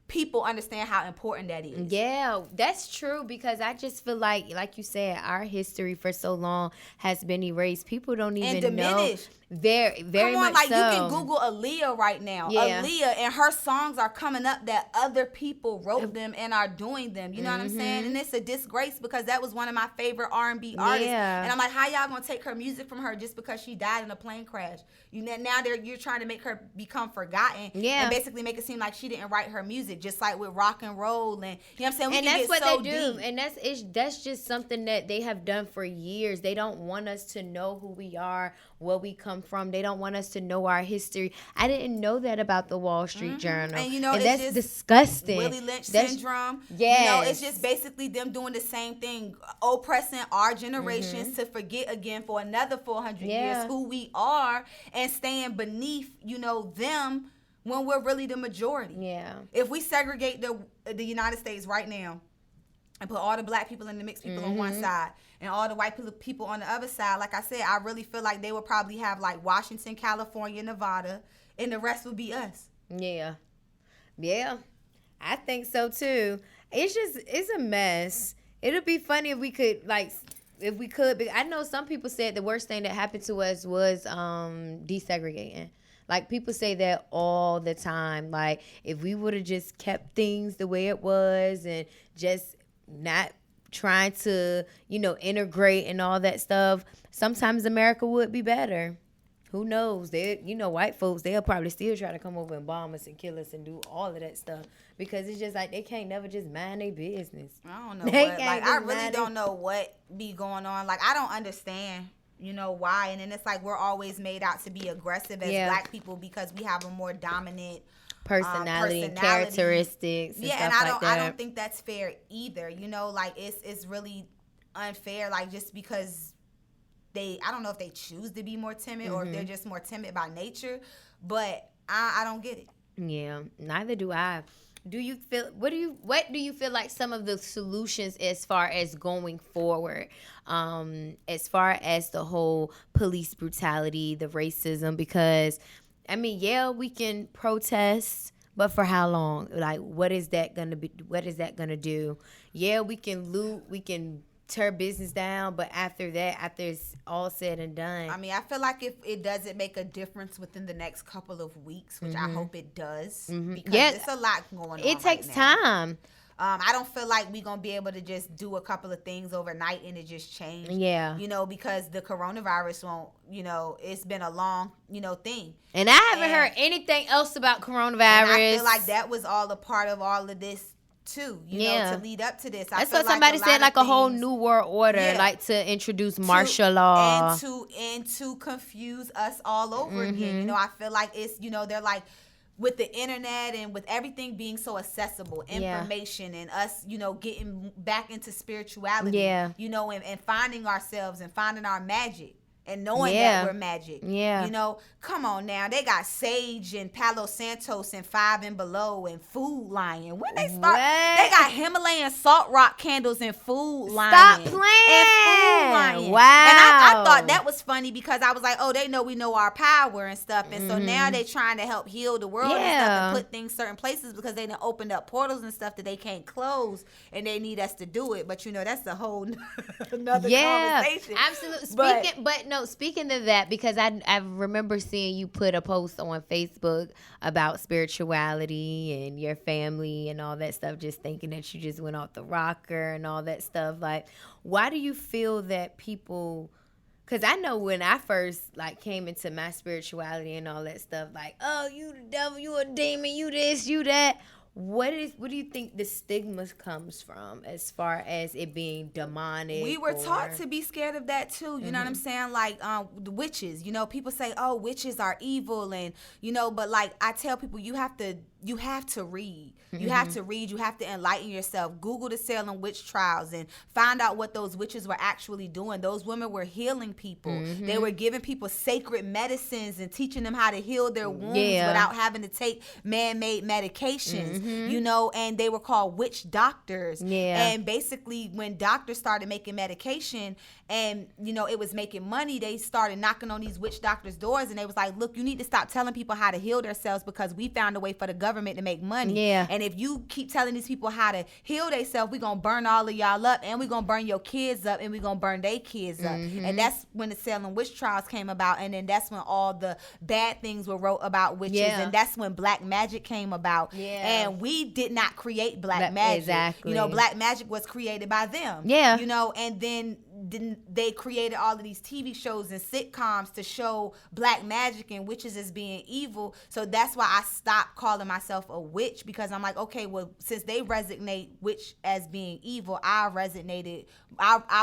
people understand how important that is. Yeah, that's true, because I just feel like you said, our history for so long has been erased. People don't even know. Very, very Come on, much like so. You can Google Aaliyah right now. Aaliyah, and her songs are coming up that other people wrote them and are doing them. You know what I'm saying? And it's a disgrace, because that was one of my favorite R&B artists. And I'm like, how y'all gonna take her music from her just because she died in a plane crash? Now you're trying to make her become forgotten and basically make it seem like she didn't write her music, just like with rock and roll. And you know what I'm saying? And that's what they do. Deep. And that's just something that they have done for years. They don't want us to know who we are, where we come from. They don't want us to know our history. I didn't know that about the Wall Street Journal. And and that's just disgusting. Willie Lynch syndrome. It's just basically them doing the same thing, oppressing our generations to forget again for another 400 years who we are and staying beneath, them when we're really the majority. If we segregate the United States right now and put all the Black people and the mixed people on one side and all the white people on the other side, like I said, I really feel like they would probably have like Washington, California, Nevada, and the rest would be us. Yeah, I think so too. It's a mess. It'll be funny if we could I know some people said the worst thing that happened to us was desegregating. Like, people say that all the time. Like, if we would have just kept things the way it was and just not trying to, integrate and all that stuff, sometimes America would be better. Who knows? White folks, they'll probably still try to come over and bomb us and kill us and do all of that stuff, because it's just like they can't never just mind their business. I don't know I really don't know what be going on. Like, I don't understand, why. And then it's like we're always made out to be aggressive as Black people because we have a more dominant personality and characteristics. And stuff like that. I don't think that's fair either. It's really unfair. Like, just because I don't know if they choose to be more timid or if they're just more timid by nature, but I don't get it. Yeah, neither do I. What do you feel like some of the solutions as far as going forward, as far as the whole police brutality, the racism? Because we can protest, but for how long? Like, what is that gonna be? What is that gonna do? Yeah, we can loot, we can tear business down, but after that, after it's all said and done, I mean, I feel like if it doesn't make a difference within the next couple of weeks, which I hope it does, because it's a lot going on. It takes time. I don't feel like we're going to be able to just do a couple of things overnight and it just change. Yeah. You know, because the coronavirus won't, you know, it's been a long, you know, thing. And I haven't heard anything else about coronavirus. And I feel like that was all a part of all of this too, you know, to lead up to this. That's what somebody said, like a whole new world order, like to introduce martial law. And to confuse us all over again. You know, I feel like it's, you know, they're like, with the internet and with everything being so accessible, information and us, you know, getting back into spirituality, you know, and finding ourselves and finding our magic and knowing that we're magic. You know, come on now. They got Sage and Palo Santos and Five and Below and Food Lion. When they start, they got Himalayan salt rock candles and Food Lion. Stop playing. And Food Lion. Wow. And I thought that was funny because I was like, oh, they know we know our power and stuff. And so now they trying to help heal the world and stuff and put things certain places because they done opened up portals and stuff that they can't close and they need us to do it. But, you know, that's a whole another conversation. Absolutely. Speaking of that, because I remember seeing you put a post on Facebook about spirituality and your family and all that stuff, just thinking that you just went off the rocker and all that stuff. Like, why do you feel that people, because I know when I first like came into my spirituality and all that stuff, like, oh, you the devil, you a demon, you this, you that. What do you think the stigma comes from as far as it being demonic? We were taught to be scared of that too. You know what I'm saying? Like the witches, you know, people say, oh, witches are evil and, you know, but like I tell people you have to read. You have to read. You have to enlighten yourself. Google the Salem witch trials and find out what those witches were actually doing. Those women were healing people. They were giving people sacred medicines and teaching them how to heal their wounds without having to take man-made medications, you know, and they were called witch doctors. And basically when doctors started making medication and, you know, it was making money, they started knocking on these witch doctors' doors and they was like, look, you need to stop telling people how to heal themselves because we found a way for the government to make money. And if you keep telling these people how to heal themselves, we're going to burn all of y'all up and we're going to burn your kids up and we're going to burn their kids up. And that's when the Salem witch trials came about. And then that's when all the bad things were wrote about witches. And that's when black magic came about. And we did not create black magic. Exactly. You know, black magic was created by them. You know, and then they created all of these TV shows and sitcoms to show black magic and witches as being evil. So that's why I stopped calling myself a witch because I'm like, okay, well, since they resonate witch as being evil, I'll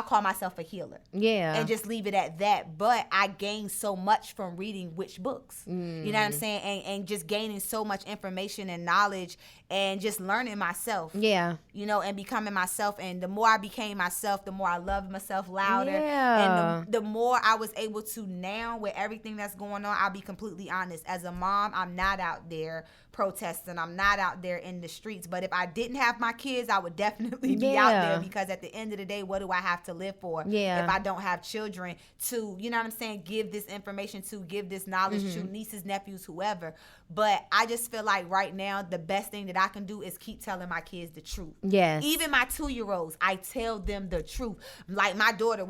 call myself a healer. And just leave it at that. But I gained so much from reading witch books. You know what I'm saying? And just gaining so much information and knowledge and just learning myself. You know, and becoming myself. And the more I became myself, the more I loved myself louder. And the more I was able to now with everything that's going on, I'll be completely honest. As a mom, I'm not out there protesting. I'm not out there in the streets. But if I didn't have my kids, I would definitely be out there because at the end of the day, what do I have to live for if I don't have children to, you know what I'm saying, give this information to, give this knowledge to nieces, nephews, whoever. But I just feel like right now, the best thing that I can do is keep telling my kids the truth. Even my 2-year-olds, I tell them the truth. Like my daughter,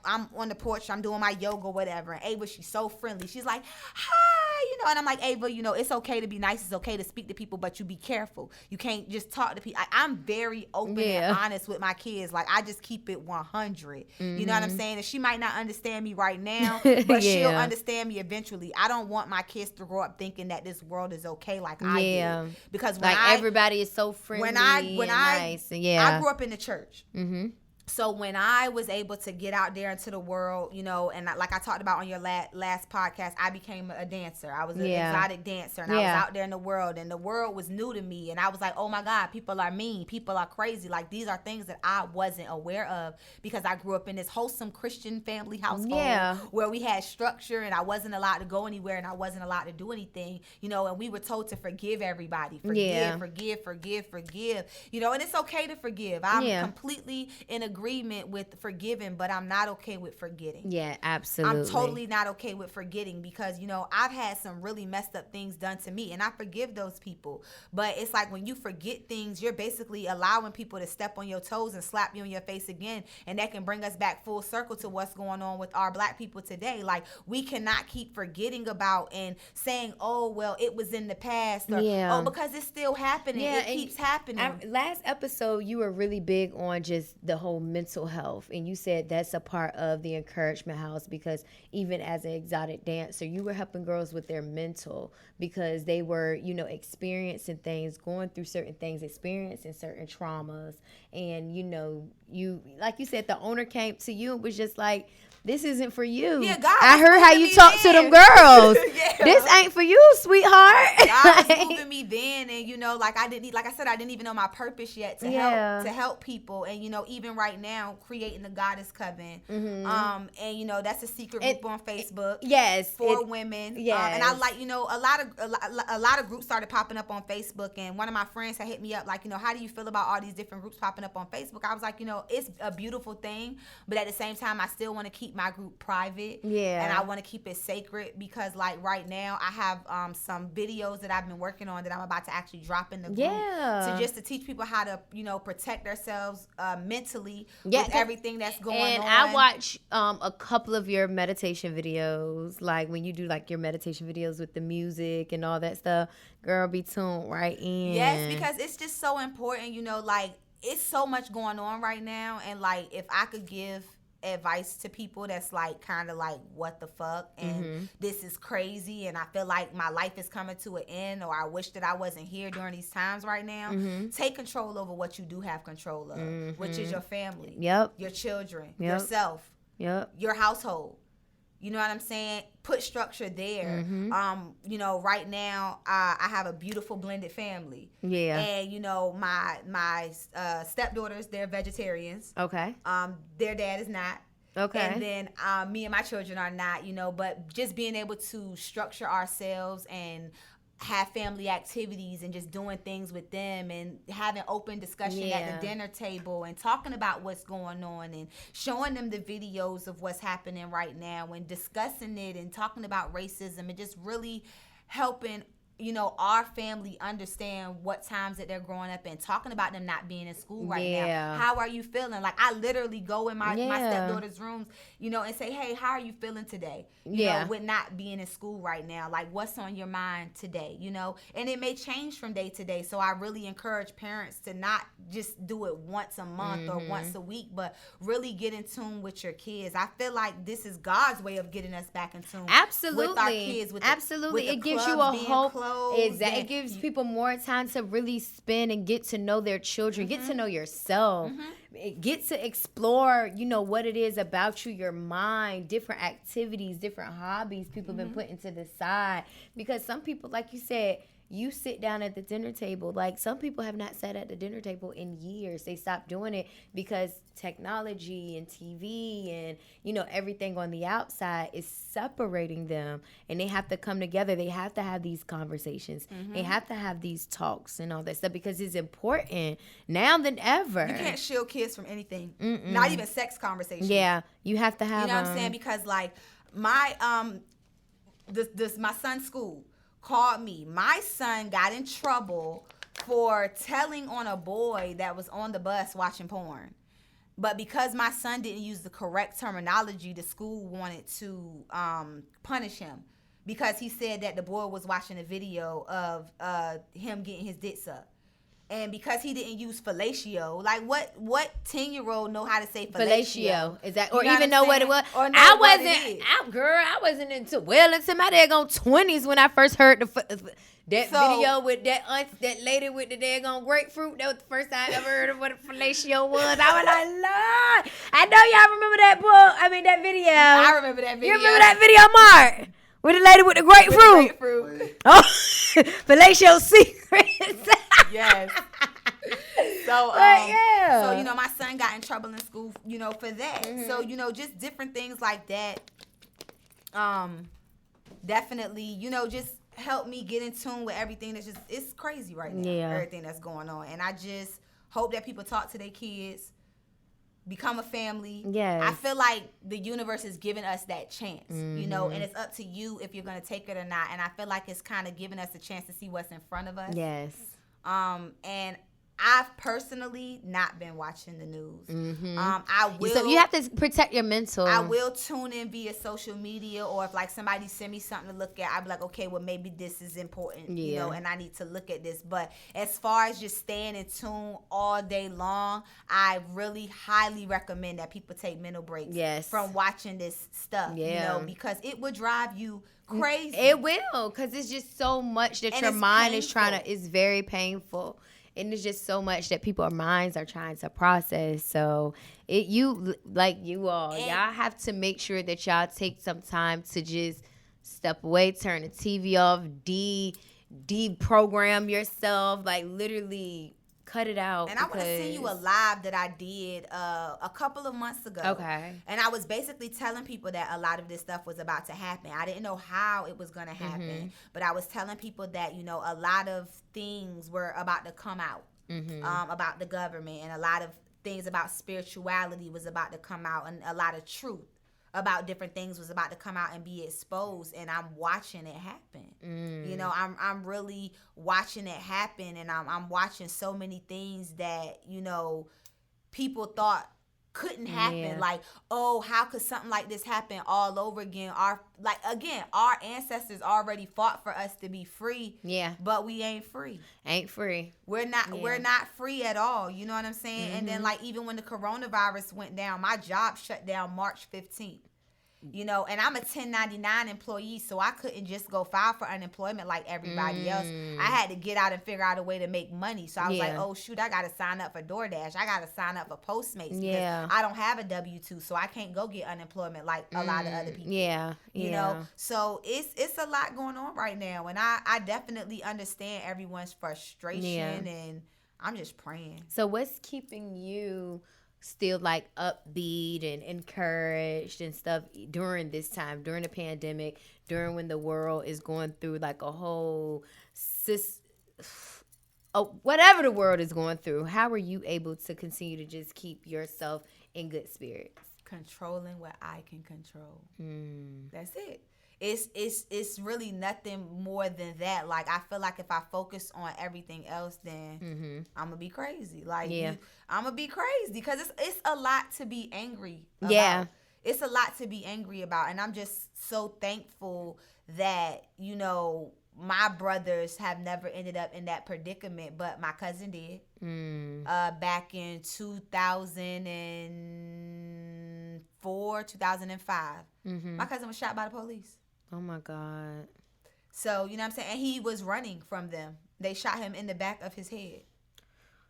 I'm on the porch, I'm doing my yoga, whatever. And Ava, she's so friendly. She's like, hi, you know, and I'm like, Ava, you know, it's okay to be nice. It's okay to speak to people, but you be careful. You can't just talk to people. I'm very open and honest with my kids. Like I just keep it 100. You know what I'm saying? And she might not understand me right now, but she'll understand me eventually. I don't want my kids to grow up thinking that this world is okay like I did. Because when everybody is so friendly nice. I grew up in the church. So when I was able to get out there into the world, you know, and like I talked about on your last podcast, I became a dancer. I was an exotic dancer, and I was out there in the world, and the world was new to me. And I was like, oh my God, people are mean. People are crazy. Like these are things that I wasn't aware of because I grew up in this wholesome Christian family household where we had structure and I wasn't allowed to go anywhere and I wasn't allowed to do anything, you know, and we were told to forgive everybody. Forgive. You know, and it's okay to forgive. I'm completely in agreement agreement with forgiving, but I'm not okay with forgetting. Yeah, absolutely. I'm totally not okay with forgetting because, you know, I've had some really messed up things done to me, and I forgive those people. But it's like when you forget things, you're basically allowing people to step on your toes and slap you in your face again, and that can bring us back full circle to what's going on with our Black people today. Like, we cannot keep forgetting about and saying, oh, well, it was in the past, or, oh, because it's still happening. It keeps happening. Last episode, you were really big on just the whole mental health, and you said that's a part of the encouragement house, because even as an exotic dancer, you were helping girls with their mental, because they were, you know, experiencing things, going through certain things, experiencing certain traumas. And, you know, you, like you said, the owner came to you and was just like, this isn't for you. Yeah, God, I heard how you talk to them girls. Yeah. This ain't for you, sweetheart. God was moving me then, and, you know, like I said, I didn't even know my purpose yet to help people. And, you know, even right now, creating the Goddess Coven, and, you know, that's a secret group on Facebook. Yes, for women. Yes, and I like, you know, a lot of groups started popping up on Facebook, and one of my friends had hit me up like, you know, how do you feel about all these different groups popping up on Facebook? I was like, you know, it's a beautiful thing, but at the same time, I still want to keep my group private, and I want to keep it sacred, because like right now I have some videos that I've been working on that I'm about to actually drop in the group, to teach people how to, you know, protect themselves mentally with everything that's going on. And I watch a couple of your meditation videos, like when you do like your meditation videos with the music and all that stuff. Girl, be tuned right in. Yes, because it's just so important, you know, like it's so much going on right now, and like if I could give advice to people that's like kind of like, what the fuck, and this is crazy, and I feel like my life is coming to an end, or I wish that I wasn't here during these times right now, take control over what you do have control of, which is your family, your children, yourself, your household. You know what I'm saying? Put structure there. You know, right now I have a beautiful blended family. Yeah. And, you know, my stepdaughters, they're vegetarians. Okay. Their dad is not. Okay. And then me and my children are not, you know, but just being able to structure ourselves and have family activities and just doing things with them and having open discussion at the dinner table and talking about what's going on and showing them the videos of what's happening right now and discussing it and talking about racism and just really helping, you know, our family understand what times that they're growing up and talking about them not being in school right now. How are you feeling? Like, I literally go in my stepdaughter's rooms, you know, and say, hey, how are you feeling today? You know, with not being in school right now. Like, what's on your mind today, you know? And it may change from day to day. So I really encourage parents to not just do it once a month or once a week, but really get in tune with your kids. I feel like this is God's way of getting us back in tune with our kids. With it gives you a whole... Exactly. It gives people more time to really spend and get to know their children, get to know yourself, get to explore, you know, what it is about you, your mind, different activities, different hobbies people have been putting to the side. Because some people, like you said, you sit down at the dinner table. Like, some people have not sat at the dinner table in years. They stopped doing it because technology and TV and, you know, everything on the outside is separating them. And they have to come together. They have to have these conversations. They have to have these talks and all that stuff, because it's important now than ever. You can't shield kids from anything. Not even sex conversations. Yeah, you have to have. You know what I'm saying? Because like my my son's school called me. My son got in trouble for telling on a boy that was on the bus watching porn. But because my son didn't use the correct terminology, the school wanted to punish him, because he said that the boy was watching a video of him getting his dick sucked. And because he didn't use fellatio, like what 10-year-old know how to say fellatio? Is that, or even know what it was? Or I wasn't into my daggone 20s when I first heard video with that lady with the daggone grapefruit. That was the first time I ever heard of what a fellatio was. I was like, Lord, I know y'all remember that book. I mean, that video. I remember that video. You remember that video, Mark? With the lady with the grapefruit. Oh, fellatio secrets. Yes. So, you know, my son got in trouble in school, you know, for that. So, you know, just different things like that. Definitely, you know, just help me get in tune with everything that's it's crazy right now. Everything that's going on. And I just hope that people talk to their kids become a family. Yes. I feel like the universe is giving us that chance, you know, and it's up to you if you're going to take it or not. And I feel like it's kind of giving us a chance to see what's in front of us. Yes. And I've personally not been watching the news. I will. So you have to protect your mental. I will tune in via social media, or if like somebody send me something to look at, I'll be like, okay, well maybe this is important, you know, and I need to look at this. But as far as just staying in tune all day long, I really highly recommend that people take mental breaks from watching this stuff, you know, because it would drive you crazy. It will, because it's just so much that your mind is it's very painful. And it's just so much that people's minds are trying to process. So y'all have to make sure that y'all take some time to just step away, turn the TV off, deprogram yourself, like literally cut it out. And I want to send you a live that I did a couple of months ago. Okay. And I was basically telling people that a lot of this stuff was about to happen. I didn't know how it was going to happen, but I was telling people that, you know, a lot of things were about to come out about the government, and a lot of things about spirituality was about to come out, and a lot of truth about different things was about to come out and be exposed. And I'm watching it happen. You know, I'm really watching it happen, and I'm watching so many things that, you know, people thought couldn't happen. Like, oh, how could something like this happen all over again? Our ancestors already fought for us to be free. But we ain't free. We're not free at all. You know what I'm saying? And then like even when the coronavirus went down, my job shut down March 15th. You know, and I'm a 1099 employee, so I couldn't just go file for unemployment like everybody else. I had to get out and figure out a way to make money. So I was like, oh, shoot, I got to sign up for DoorDash. I got to sign up for Postmates because I don't have a W-2, so I can't go get unemployment like a lot of other people. You know, so it's a lot going on right now, and I definitely understand everyone's frustration, and I'm just praying. So what's keeping you still like upbeat and encouraged and stuff during this time, during the pandemic, during when the world is going through like a whole whatever the world is going through? How are you able to continue to just keep yourself in good spirits? Controlling what I can control. That's it. It's really nothing more than that. Like, I feel like if I focus on everything else, then I'm gonna be crazy. Like, I'm gonna be crazy because it's a lot to be angry about. It's a lot to be angry about, and I'm just so thankful that, you know, my brothers have never ended up in that predicament, but my cousin did. Back in 2004, 2005, my cousin was shot by the police. Oh my God. So, you know what I'm saying? And he was running from them. They shot him in the back of his head.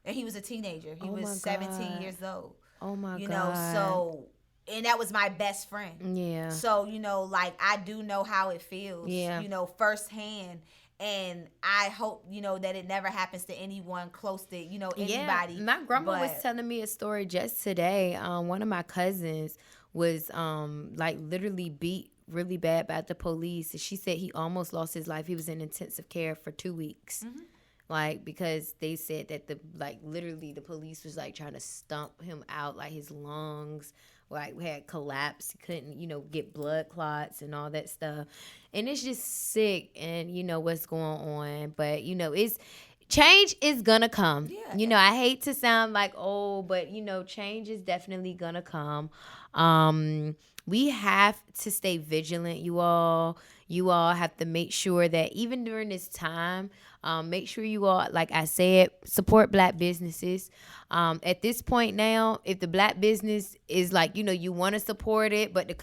And he was a teenager. He was 17 years old. Oh my God. You know, so, and that was my best friend. So, you know, like, I do know how it feels, you know, firsthand. And I hope, you know, that it never happens to anyone close to, you know, anybody. My grandma was telling me a story just today. One of my cousins was like literally beat really bad by the police. She said he almost lost his life. He was in intensive care for 2 weeks. Like, because they said that literally the police was like trying to stump him out, like his lungs like had collapsed. He couldn't, you know, get blood clots and all that stuff. And it's just sick, and you know what's going on. But, you know, change is gonna come. You know, I hate to sound like old, but you know, change is definitely gonna come. We have to stay vigilant, you all. You all have to make sure that even during this time, make sure you all, like I said, support Black businesses. At this point now, if the Black business is like, you know, you want to support it, but the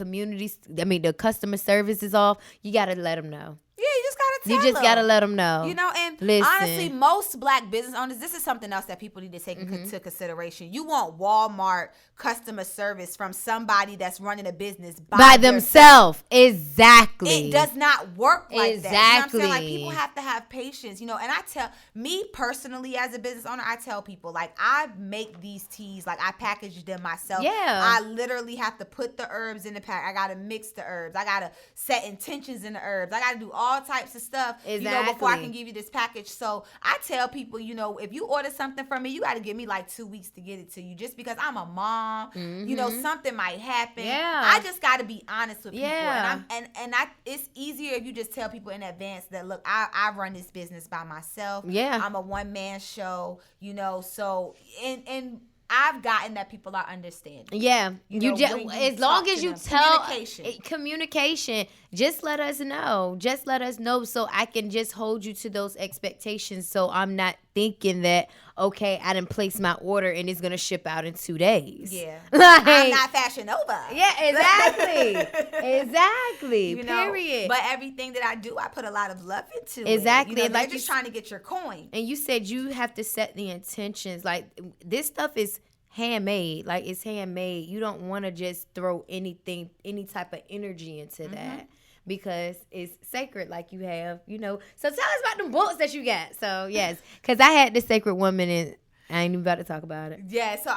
customer service is off, you got to let them know. Yeah, you just gotta tell them. You just gotta let them know. You know, and honestly, most Black business owners, this is something else that people need to take into consideration. You want Walmart customer service from somebody that's running a business by themselves. Exactly. It does not work like that. You know what I'm saying? Like, people have to have patience, you know. And I tell me personally as a business owner, I tell people, like, I make these teas, like I package them myself. I literally have to put the herbs in the pack. I gotta mix the herbs. I gotta set intentions in the herbs. I gotta do all types of stuff. stuff, before I can give you this package. So I tell people, if you order something from me, you got to give me like 2 weeks to get it to you, just because I'm a mom. Something might happen. Yeah. I just got to be honest with people. Yeah. And it's easier if you just tell people in advance that, look, I run this business by myself. Yeah. I'm a one-man show, so and I've gotten that people are understanding. Yeah. As long as you tell communication, just let us know. Just let us know so I can just hold you to those expectations, so I'm not thinking that, okay, I didn't place my order and it's going to ship out in 2 days. Yeah. I'm not Fashion Nova. Yeah, exactly. Exactly. Period. But everything that I do, I put a lot of love into it. Exactly. They're just trying to get your coin. And you said you have to set the intentions. Like, this stuff is handmade. Like, it's handmade. You don't want to just throw any type of energy into that, because it's sacred, like you have, So tell us about the books that you got. So, yes, because I had the Sacred Woman, and I ain't even about to talk about it. Yeah, so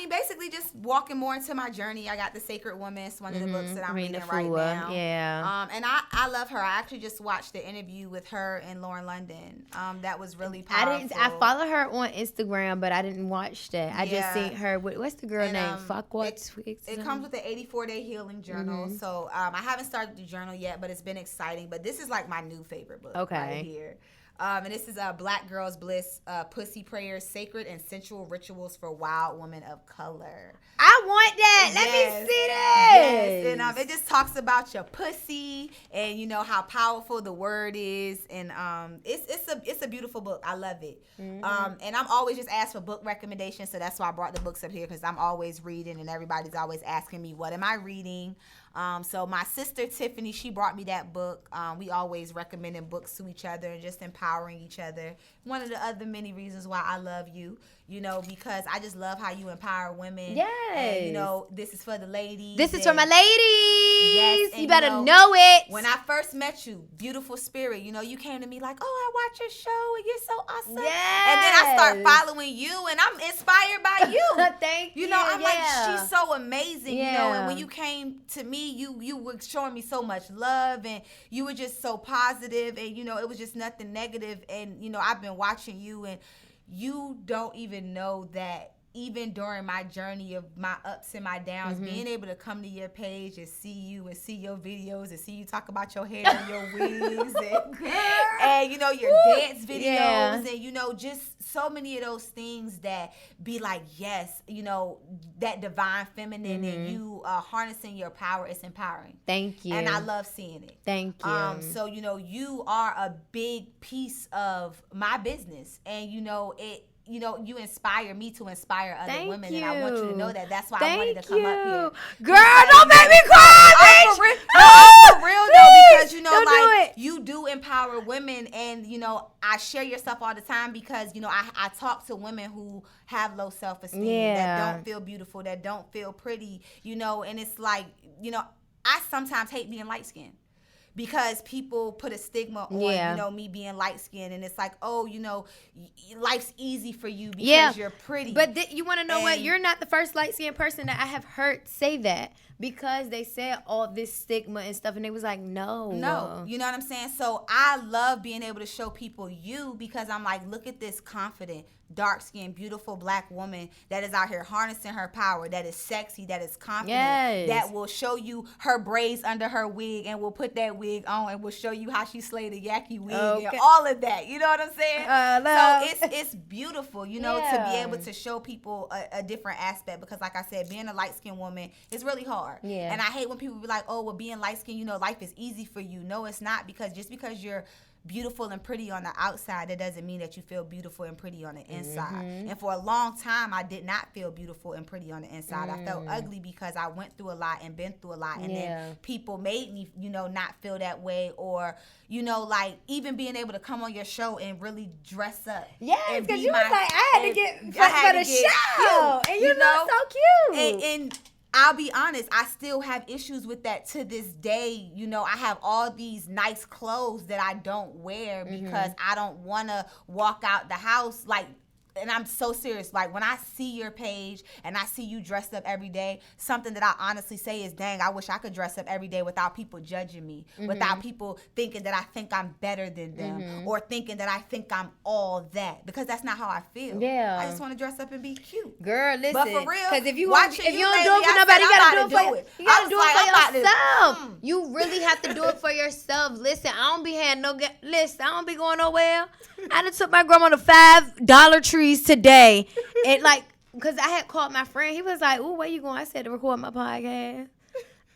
basically just walking more into my journey. I got The Sacred Woman. It's one of the books that I'm reading right now. Yeah. And I love her. I actually just watched the interview with her and Lauren London. That was really powerful. I follow her on Instagram, but I didn't watch that. I just seen her. What's the girl name? It comes with the 84-day healing journal. So I haven't started the journal yet, but it's been exciting. But this is like my new favorite book right here. And this is Black Girls Bliss, Pussy Prayers, Sacred and Sensual Rituals for Wild Women of Color. I want that. Let me see that. Yes, and it just talks about your pussy and how powerful the word is, and it's a beautiful book. I love it. And I'm always just asked for book recommendations, so that's why I brought the books up here, because I'm always reading, and everybody's always asking me, what am I reading? So my sister Tiffany, she brought me that book. We always recommending books to each other and just empowering each other. One of the other many reasons why I love you, because I just love how you empower women. Yes. And, this is for the ladies. This is for my ladies. Yes. And, you better know it. When I first met you, beautiful spirit, you came to me like, oh, I watch your show and you're so awesome. Yes. And then I start following you and I'm inspired by you. Thank you. I'm like, she's so amazing, and when you came to me, you were showing me so much love, and you were just so positive, and it was just nothing negative. And I've been watching you, and you don't even know that even during my journey of my ups and my downs, being able to come to your page and see you and see your videos and see you talk about your hair and your wigs and your dance videos and just so many of those things that be like, yes, that divine feminine and you harnessing your power is empowering. Thank you. And I love seeing it. Thank you. So you are a big piece of my business, and you inspire me to inspire other women, and I want you to know that. That's why I wanted to come up here. Girl, don't make me cry, bitch. For real though, because you do empower women, and I share your stuff all the time, because I talk to women who have low self-esteem, that don't feel beautiful, that don't feel pretty, and it's like, I sometimes hate being light-skinned, because people put a stigma on, me being light-skinned, and it's like, oh, life's easy for you because you're pretty. But you want to know what? You're not the first light-skinned person that I have heard say that, because they said all this stigma and stuff, and they was like, no. You know what I'm saying? So I love being able to show people you, because I'm like, look at this confident, dark-skinned, beautiful Black woman that is out here harnessing her power, that is sexy, that is confident, that will show you her braids under her wig, and will put that wig on and will show you how she slayed a yaki wig and all of that. You know what I'm saying? So it's beautiful, to be able to show people a different aspect, because like I said, being a light-skinned woman is really hard. Yeah. And I hate when people be like, oh, well, being light-skinned, life is easy for you. No, it's not, because just because you're beautiful and pretty on the outside, that doesn't mean that you feel beautiful and pretty on the inside. And for a long time, I did not feel beautiful and pretty on the inside. I felt ugly because I went through a lot and been through a lot, and then people made me, not feel that way, or like even being able to come on your show and really dress up. Yes, because you was like, I had to get for the show, and you look so cute. And I'll be honest, I still have issues with that to this day. I have all these nice clothes that I don't wear because I don't want to walk out the house like and I'm so serious. Like, when I see your page and I see you dressed up every day, something that I honestly say is, dang, I wish I could dress up every day without people judging me, without people thinking that I think I'm better than them, or thinking that I think I'm all that, because that's not how I feel. I just want to dress up and be cute. Girl, listen. But for real, because if you don't do it for nobody, you gotta do it for yourself. You gotta do it for yourself. You really have to do it for yourself. Listen, I don't be having listen, I don't be going nowhere. I done took my grandma to $5 trees today. And like, because I had called my friend. He was like, "Ooh, where you going?" I said, "To record my podcast."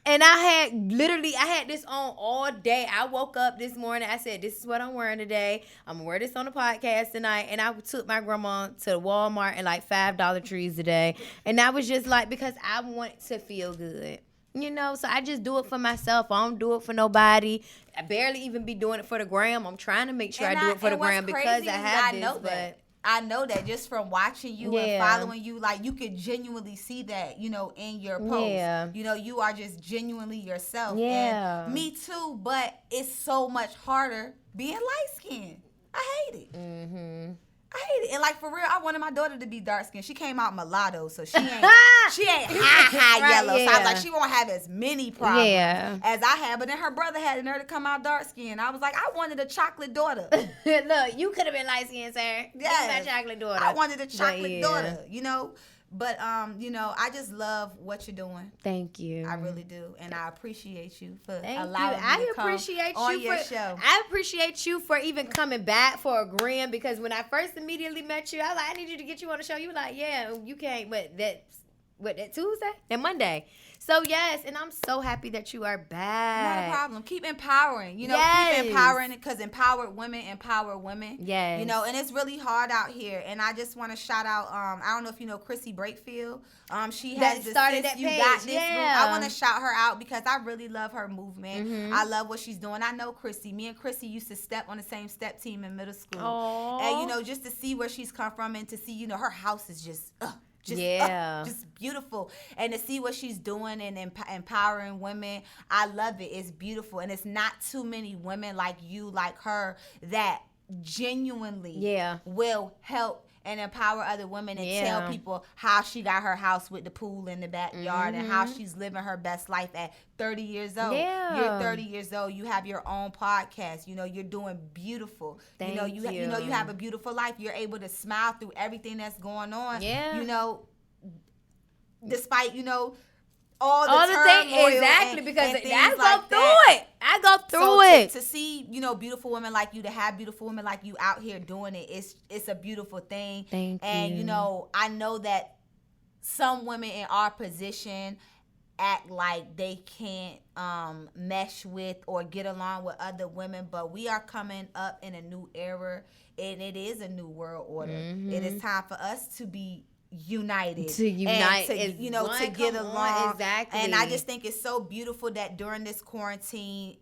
And I had this on all day. I woke up this morning. I said, "This is what I'm wearing today. I'm going to wear this on the podcast tonight." And I took my grandma to Walmart and like $5 trees today. And I was just like, because I want to feel good. You know, so I just do it for myself. I don't do it for nobody. I barely even be doing it for the gram. I'm trying to make sure I do it for the gram because I have this. But I know that just from watching you and following you, like, you could genuinely see that, you know, in your posts. Yeah. You know, you are just genuinely yourself. Yeah. And me too, but it's so much harder being light-skinned. I hate it. I hate it. And like, for real, I wanted my daughter to be dark skinned. She came out mulatto, so she ain't high right, yellow. So I was like, she won't have as many problems as I had. But then her brother had in her to come out dark skinned. I was like, I wanted a chocolate daughter. Look, you could have been light skinned, sir. Yes. You got chocolate daughter. I wanted a chocolate daughter, you know. But, you know, I just love what you're doing. Thank you. I really do. And I appreciate you for allowing me to come on your show. I appreciate you for even coming back, for agreeing, because when I first immediately met you, I was like, I need you to get you on the show. You were like, yeah, you can't, but that Tuesday and Monday. So, yes, and I'm so happy that you are back. Not a problem. Keep empowering. You know, keep empowering, because empowered women empower women. Yes. You know, and it's really hard out here. And I just want to shout out, I don't know if you know Chrissy Brakefield. She has started that You page. Got This group. I want to shout her out because I really love her movement. I love what she's doing. I know Chrissy. Me and Chrissy used to step on the same step team in middle school. Aww. And, you know, just to see where she's come from and to see, you know, her house is just... just beautiful, and to see what she's doing and empowering women, I love it. It's beautiful, and it's not too many women like you, like her, that genuinely will help and empower other women and tell people how she got her house with the pool in the backyard and how she's living her best life at 30 years old. You're 30 years old. You have your own podcast. You know, you're doing beautiful. Thank you know, you have a beautiful life. You're able to smile through everything that's going on. You know, despite, you know, all the turmoil exactly, because and I go like through that. it. I go through it. To see, you know, beautiful women like you, to have beautiful women like you out here doing it, it's a beautiful thing. Thank you. And, you know, I know that some women in our position act like they can't mesh with or get along with other women, but we are coming up in a new era, and it is a new world order. It is time for us to be united, to unite, and to, you know, to get along. Exactly. And I just think it's so beautiful that during this quarantine,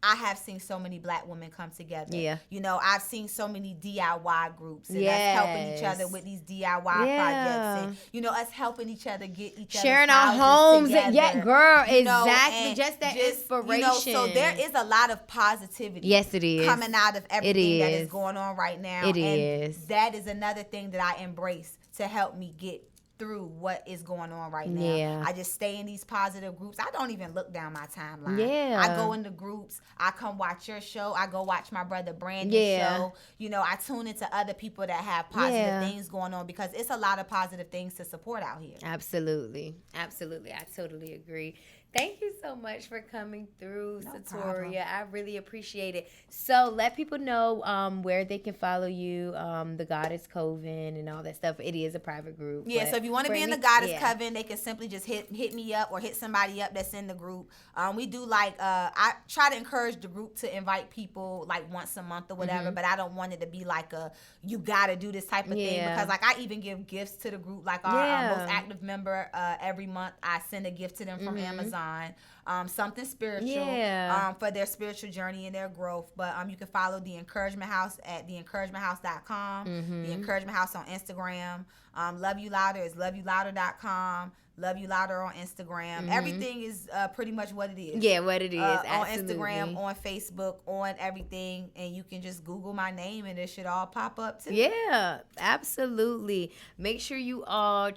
I have seen so many black women come together. You know, I've seen so many DIY groups and us helping each other with these DIY projects, and, you know, us helping each other get each other sharing our homes. Together, girl, you know, exactly. Just that inspiration. You know, so there is a lot of positivity. Yes, it is. Coming out of everything that is going on right now. It is. That is another thing that I embrace to help me get through what is going on right now. I just stay in these positive groups. I don't even look down my timeline. I go into groups. I come watch your show. I go watch my brother Brandon's show. You know, I tune into other people that have positive things going on, because it's a lot of positive things to support out here. Absolutely. Absolutely. I totally agree. Thank you so much for coming through, Satoria. I really appreciate it. So let people know where they can follow you, the Goddess Coven and all that stuff. It is a private group. Yeah, so if you want to be in the Goddess Coven, they can simply just hit me up or hit somebody up that's in the group. We do I try to encourage the group to invite people like once a month or whatever, but I don't want it to be like you got to do this type of thing, because like I even give gifts to the group. Like our most active member, every month I send a gift to them from Amazon. Something spiritual for their spiritual journey and their growth. But you can follow The Encouragement House at theencouragementhouse.com, The Encouragement House on Instagram. Love You Louder is loveyoulouder.com. Love You Louder on Instagram. Everything is pretty much what it is. Yeah, what it is. On Instagram, on Facebook, on everything. And you can just Google my name and it should all pop up too. Yeah, absolutely. Make sure you all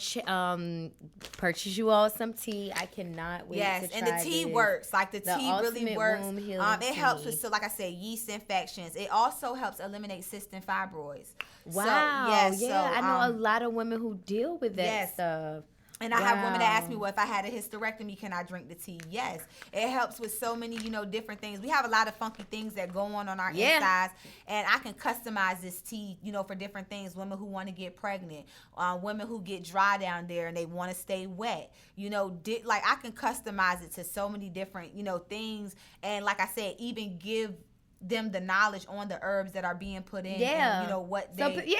purchase you all some tea. I cannot wait to try and the tea works. Like the tea really works. It helps with, so like I said, yeast infections. It also helps eliminate cysts and fibroids. Wow. So, I know a lot of women who deal with that stuff. And I have women that ask me, well, if I had a hysterectomy, can I drink the tea? Yes. It helps with so many, different things. We have a lot of funky things that go on our insides. And I can customize this tea, for different things. Women who want to get pregnant. Women who get dry down there and they want to stay wet. I can customize it to so many different, things. And like I said, even give them the knowledge on the herbs that are being put in and what they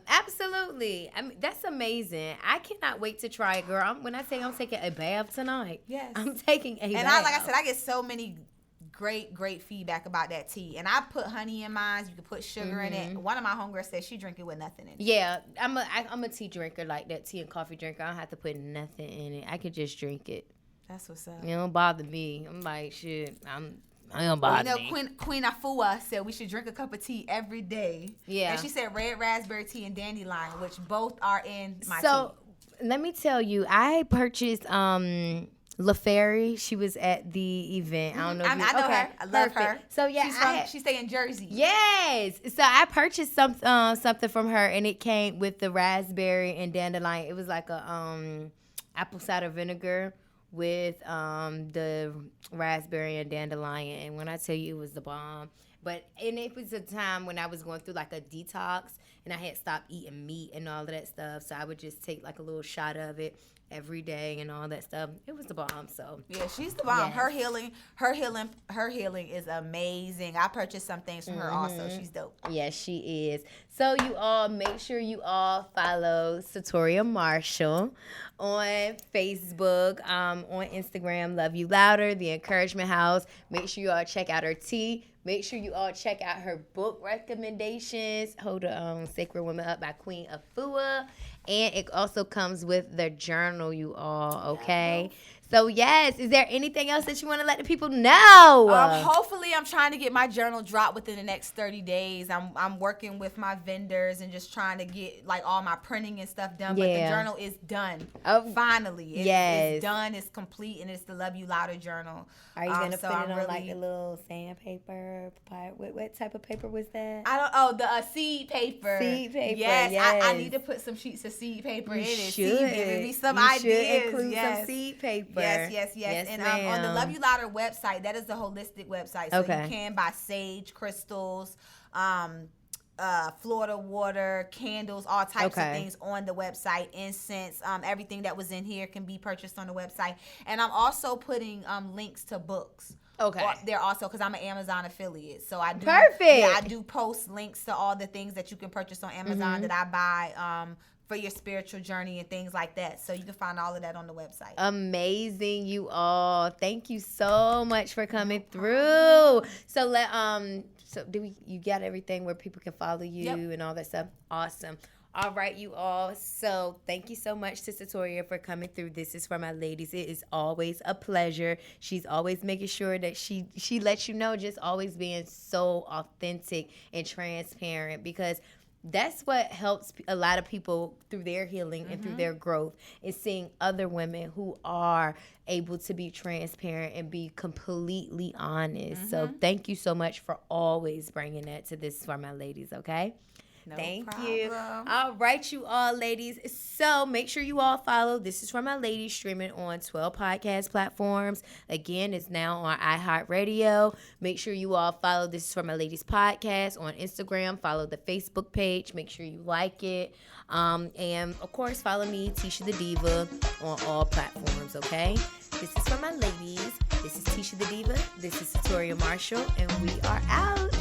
absolutely. I mean, that's amazing. I cannot wait to try it, girl. When I say I'm taking a bath tonight, I'm taking a bath. And like I said, I get so many great feedback about that tea. And I put honey in mine. You can put sugar in it. One of my homegirls said she drink it with nothing in it. Yeah, I'm a tea drinker, like that, tea and coffee drinker. I don't have to put nothing in it. I could just drink it. That's what's up. It don't bother me. I'm like, shit, I don't bother me. Queen Afua said we should drink a cup of tea every day. Yeah. And she said red raspberry tea and dandelion, which both are in my tea. So let me tell you, I purchased LaFerry. She was at the event. I don't know if I know her. I love her. So yeah, she stay in Jersey. Yes. So I purchased something from her, and it came with the raspberry and dandelion. It was like a apple cider vinegar with the raspberry and dandelion, and when I tell you, it was the bomb. And it was a time when I was going through like a detox, and I had stopped eating meat and all of that stuff, so I would just take like a little shot of it every day and all that stuff. It was the bomb. So yeah, she's the bomb. Yes. Her healing is amazing. I purchased some things from her also. She's dope. Yes, she is. So you all make sure you all follow Satoria Marshall on Facebook, on Instagram, Love You Louder, The Encouragement House. Make sure you all check out her tea. Make sure you all check out her book recommendations. Hold the Sacred Woman Up by Queen Afua. And it also comes with the journal, you all, okay? So, yes, is there anything else that you want to let the people know? Hopefully, I'm trying to get my journal dropped within the next 30 days. I'm working with my vendors and just trying to get, like, all my printing and stuff done. But the journal is done. Finally. It's done. It's complete. And it's the Love You Louder journal. Are you going to put it on, like, a little sandpaper? What type of paper was that? The seed paper. Seed paper, yes. I need to put some sheets of seed paper in it. Should. Give me some ideas. Should include some seed paper. Yes. And on the Love You Louder website, that is the holistic website. So you can buy sage, crystals, Florida water, candles, all types of things on the website. Incense, everything that was in here can be purchased on the website. And I'm also putting links to books. They're also, because I'm an Amazon affiliate, so I do. Perfect. Yeah, I do post links to all the things that you can purchase on Amazon that I buy for your spiritual journey and things like that. So you can find all of that on the website. Amazing, you all. Thank you so much for coming through. So you got everything where people can follow you and all that stuff? Awesome. All right, you all. So thank you so much to Satoria for coming through. This is for my ladies. It is always a pleasure. She's always making sure that she lets you know, just always being so authentic and transparent, because that's what helps a lot of people through their healing and through their growth, is seeing other women who are able to be transparent and be completely honest. So thank you so much for always bringing that to This For My Ladies, okay? Thank you. All right, you all ladies. So make sure you all follow This Is For My Ladies, streaming on 12 podcast platforms. Again, it's now on iHeartRadio. Make sure you all follow This Is For My Ladies podcast on Instagram. Follow the Facebook page. Make sure you like it. And, of course, follow me, Tisha the Diva, on all platforms, okay? This is For My Ladies. This is Tisha the Diva. This is Satoria Marshall, and we are out.